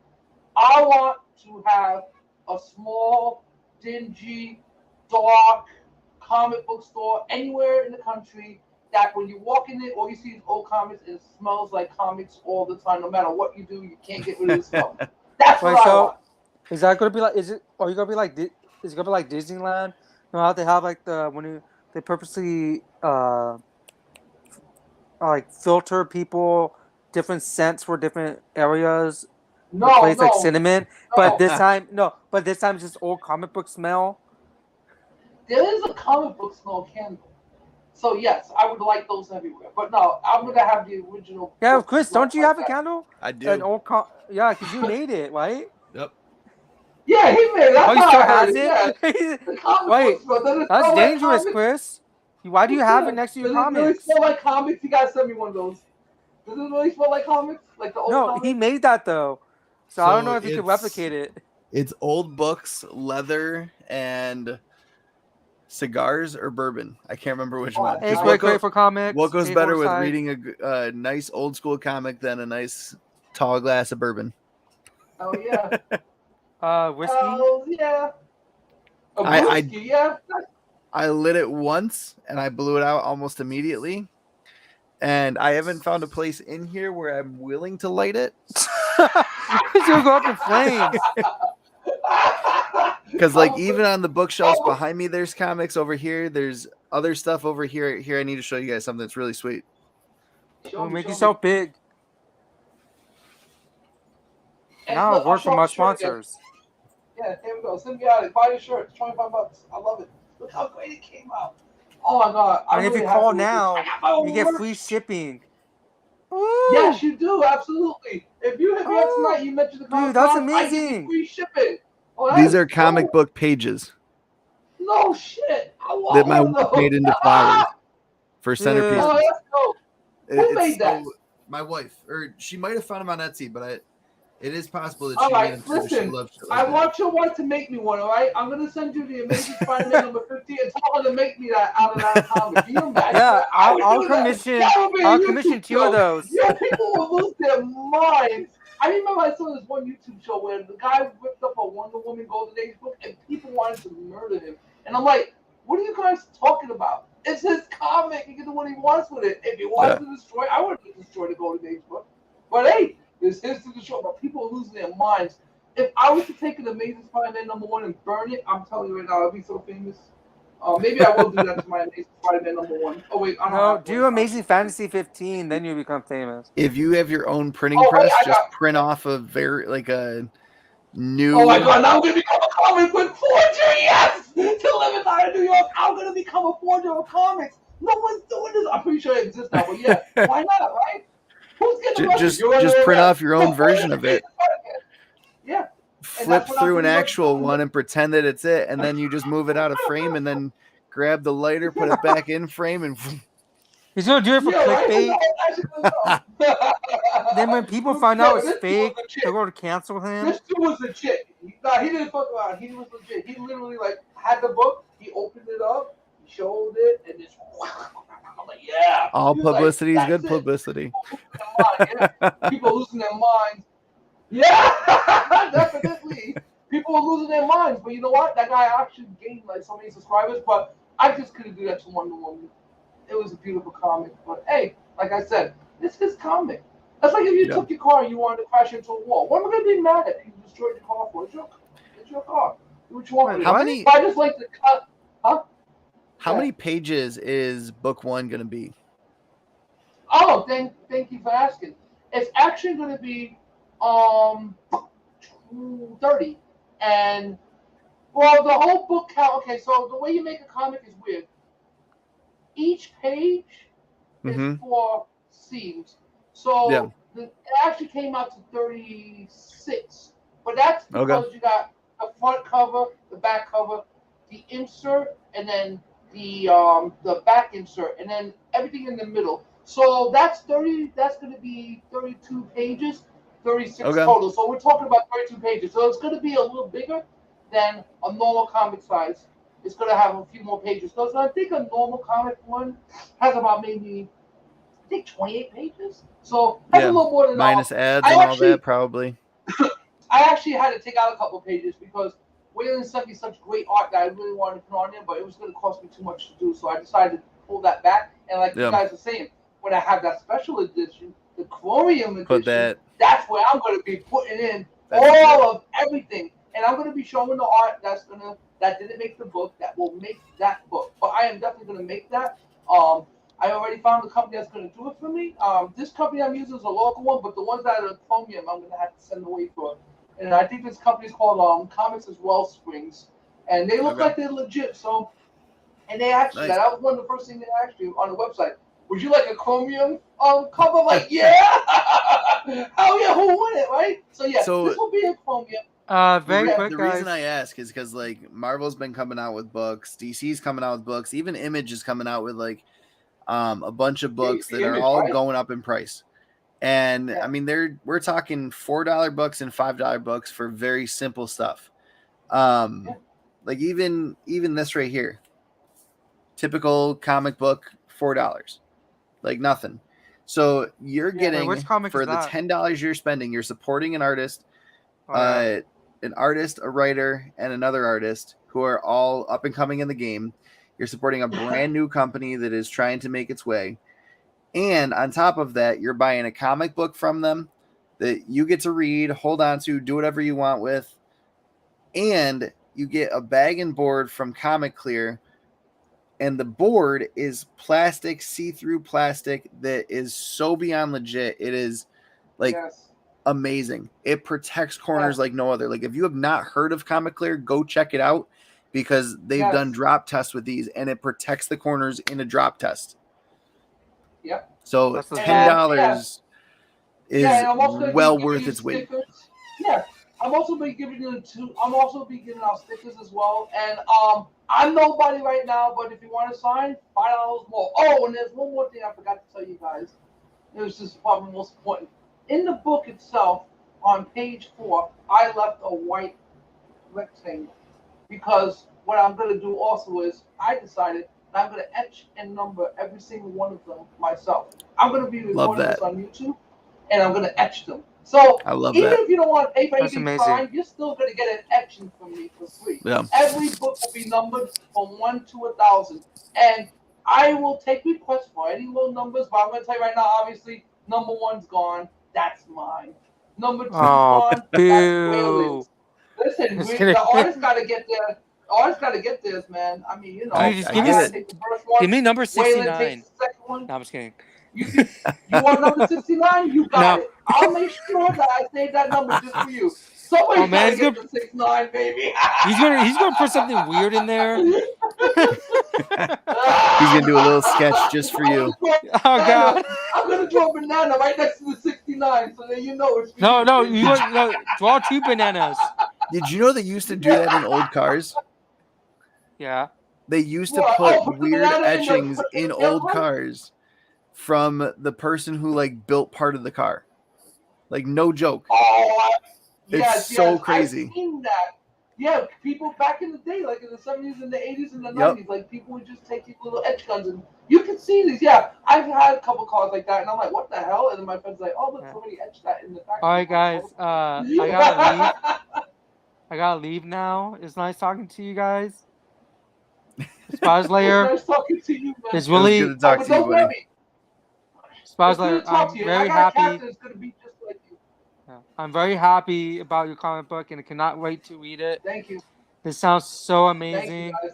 I want to have a small, dingy, dark comic book store anywhere in the country that when you walk in it, all you see is old comics and it smells like comics all the time. No matter what you do, you can't get rid of the smell. That's Wait, what I so want. is that gonna be like? Is it? Are you gonna be like? Is it gonna be like Disneyland? You know how they have like they purposely like filter people different scents for different areas. No, Place like no, cinnamon, no. but this time it's just old comic book smell. There is a comic book smell candle. So yes, I would like those everywhere. But no, I'm gonna have the original. Yeah, Chris, don't you have a candle? I do. An old yeah, because you made it, right? Yep. Yeah, he made it. That's Oh, he how still I heard has it. Yeah. it? The comic Wait, book smell. Does it that's smell like dangerous, comics? Chris. Why do you have it next to your Does it really comics? smell like comics? You gotta send me one of those. Does it really smell like comics? Like the old No, comics? he made that though. So I don't know if you it's- can replicate it. It's old books, leather, and cigars or bourbon. I can't remember which one. It's nice. great for comics. What goes Hey, better with Forsyth. reading a nice old school comic than a nice tall glass of bourbon? Oh yeah. Whiskey? Oh yeah. A I- whiskey, yeah. I lit it once and I blew it out almost immediately. And I haven't found a place in here where I'm willing to light it. It's gonna go up in flames. Because like even on the bookshelves behind me, there's comics over here. There's other stuff over here. Here, I need to show you guys something that's really sweet. Make yourself big. Now look, it works for I'll my show you again. sponsors. Yeah, here we go. Symbiotic. Buy your shirt. It's $25. I love it. Look how great it came out. Oh my god. And if you call now, you get free shipping. Ooh. Yes, you do. Absolutely. If you hit me up tonight, you mentioned the Dude, that's I give amazing. you free shipping. Oh, These are comic book pages No shit. I want that my one of wife those. made into flowers for Dude. centerpieces. Oh, that's dope. Who made that? My wife, or she might have found them on Etsy, but it is possible that All she right, made them too. She listen, loves shit I like that. want your wife to make me one, all right? I'm going to send you the Amazing Spider-Man number 50 and tell her to make me that out of that comic. Can you imagine Yeah, that? I would I'll do that. commission. That would be a I'll YouTube commission 2 show. of those. Yeah, people will lose their minds. I remember I saw this one YouTube show where the guy ripped up a Wonder Woman Golden Age book and people wanted to murder him. And I'm like, what are you guys talking about? It's his comic. He can do what he wants with it. If he wants to destroy, I wouldn't destroy the Golden Age book. But hey, there's history to show. But people are losing their minds. If I was to take an Amazing Spider-Man #1 and burn it, I'm telling you right now, I'd be so famous. Maybe I will do that to my Amazing Spider-Man #1. Oh wait, I don't No, have do one. Amazing Fantasy 15, then you become famous. If you have your own printing Oh wait, press, I just got. print off a very like a Oh my new. God! Now I'm gonna become a comic book forger. Yes, to live inside of New York, I'm gonna become a forger of comics. No one's doing this. I'm pretty sure it exists now, but yeah, why not, right? Who's getting arrested? You're under Just print arrest. off your own version of it. Yeah, and Flip that's what I'm through an pretty much actual doing. one and pretend that it's it, and then you just move it out of frame, and then grab the lighter, put it back in frame, and He's gonna do it for Yeah, right. clickbait. Actually, no. Then when people find out it's This dude was fake, legit. they're gonna cancel him. This dude was legit. Nah, he didn't fuck around. He was legit. He literally like had the book. He opened it up. He showed it, and just. I'm like, yeah. all He was publicity is like, good that's it. publicity. People losing their mind. Yeah, definitely. People are losing their minds. But you know what? That guy actually gained like so many subscribers. But I just couldn't do that to Wonder Woman. It was a beautiful comic. But hey, like I said, it's his comic. That's like if you Yeah. took your car and you wanted to crash into a wall. What am I going to be mad at? You destroyed your car for? It's your car. Do what you want with it. How many? But I just like the cut. Huh? How Yeah. many pages is book 1 gonna be? Oh, thank you for asking. It's actually going to be 30. And well, the whole book count. Okay, so the way you make a comic is weird. Each page is Mm-hmm. 4 scenes. So Yeah. it actually came out to 36. But that's Okay. because you got the front cover, the back cover, the insert, and then the back insert, and then everything in the middle. So that's 30. That's going to be 32 pages, 36 Okay. total. So we're talking about 32 pages. So it's going to be a little bigger than a normal comic size. It's going to have a few more pages. So I think a normal comic one has about maybe, I think 28 pages. So has a Yeah. little more than Minus ads I and all actually, that, probably. I actually had to take out a couple pages because Waylon sent me such great art that I really wanted to put on there, but it was going to cost me too much to do. So I decided to pull that back. And like you Yeah. guys are saying, when I have that special edition, the Chromium Put edition, that. that's where I'm going to be putting in That's all of everything. And I'm going to be showing the art that didn't make the book, that will make that book. But I am definitely going to make that. I already found a company that's going to do it for me. This company I'm using is a local one, but the ones that are Chromium, I'm going to have to send away for. And I think this company is called Comics as Wellsprings, and they look Okay. like they're legit. So, and they asked you Nice. that. That was one of the first things they asked you on the website. Would you like a Chromium cover? I'm like, yeah, hell yeah, who wouldn't, right? So yeah, So- this will be a Chromium. Very Yeah, quick, The guys. reason I ask is because like Marvel's been coming out with books, DC's coming out with books, even Image is coming out with like a bunch of books that are Image, all right? going up in price. And Yeah. I mean we're talking $4 books and $5 books for very simple stuff. Yeah. Like even this right here. Typical comic book, $4. Like nothing. So you're Yeah. getting which comic for is the that? $10 you're spending, you're supporting an artist, Oh, yeah. an artist, a writer, and another artist who are all up and coming in the game. You're supporting a brand new company that is trying to make its way. And on top of that, you're buying a comic book from them that you get to read, hold on to, do whatever you want with. And you get a bag and board from Comic Clear. And the board is plastic, see-through plastic that is so beyond legit. It is like Yes. amazing. It protects corners like no other. Like if you have not heard of Comic Clear, go check it out because they've done drop tests with these and it protects the corners in a drop test. Yep. So That's legit. $10 is and I'm also gonna well be worth giving you its weight. stickers. Yeah, I'm also be giving you I'm also be giving out stickers as well. And I'm nobody right now, but if you want to sign, $5 more. Oh, and there's one more thing I forgot to tell you guys. It was just probably the most important. In the book itself, on page 4, I left a white rectangle because what I'm going to do also is I decided that I'm going to etch and number every single one of them myself. I'm going to be Love recording that. this on YouTube, and I'm going to etch them. So I love even that. if you don't want to pay for That's anything amazing. signed, you're still going to get an etching from me for free. Yeah. Every book will be numbered from 1 to 1,000, and I will take requests for any little numbers. But I'm going to tell you right now, obviously, number 1's gone. That's mine. Number 2 Oh, Bond, that's boo. Wayland's. Listen, Just the kidding. artist got to get there. The artist got to get this, man. I mean, you know, I- Dude, just I give I me, get gotta it. take the first one. give me number Wayland 69. takes the second one. No, I'm just kidding. You want number 69? You got No. it. I'll make sure that I save that number just for you. Somebody's Oh, man, gotta he's get gonna- the 69, baby. He's gonna put something weird in there. He's gonna do a little sketch just for you. Oh God. I'm gonna draw a banana right next to the 69, so that you know it's for you. No, you no, draw 2 bananas. Did you know they used to do that in old cars? Yeah. They used to What? put Oh, put the weird banana in the- etchings in the old car? cars from the person who like built part of the car. Like no joke. Oh, It's yes, so yes. crazy. I've seen that. Yeah, people back in the day, like in the 70s and the 80s and the Yep. 90s, like people would just take these little etch guns and you can see these. Yeah, I've had a couple cars like that, and I'm like, what the hell? And then my friend's like, oh, look, Yeah. somebody etched that in the factory. All right, guys. I gotta leave now. It's nice talking to you guys. Spies Layer. Nice talking to you, man. It's It was really good to talk but to you, don't buddy. get me. Spies It's good Layer. to talk I'm to you. very I got a happy. captain that's gonna be just like you. Yeah. I'm very happy about your comic book and I cannot wait to read it. Thank you. This sounds so Thank you, amazing. guys.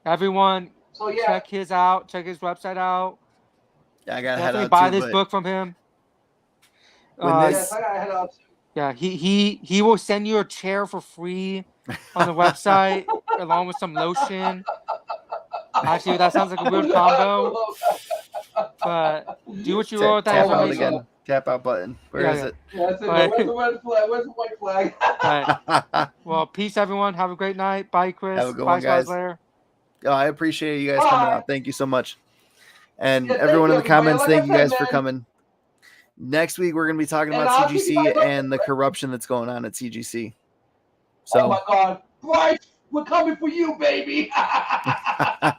Everyone, So yeah, check his out. Check his website out. Yeah, I gotta head Definitely out buy too, this but book from him. When Uh, this- yes, I gotta head out too. yeah, he will send you a chair for free on the website along with some lotion. Actually, that sounds like a weird combo. But do what you will with that tap out information. again. Tap out button. Where Yeah, is yeah. it? That's it. Right. Where's the red flag? Where's the white flag? Alright. Well, peace, everyone. Have a great night. Bye, Chris. Have a good Bye, one, guys. Spies Layer. Oh, I appreciate you guys coming Bye. out. Thank you so much. And Yeah, thank everyone you, in the everybody. comments, Like thank I you said, guys for man. coming. Next week, we're going to be talking And about I'll keep you CGC guys and the updated. corruption that's going on at CGC. Oh So, my God, Bryce, we're coming for you, baby.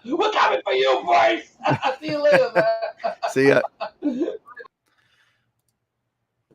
We're coming for you, Bryce. See you later, man. see ya.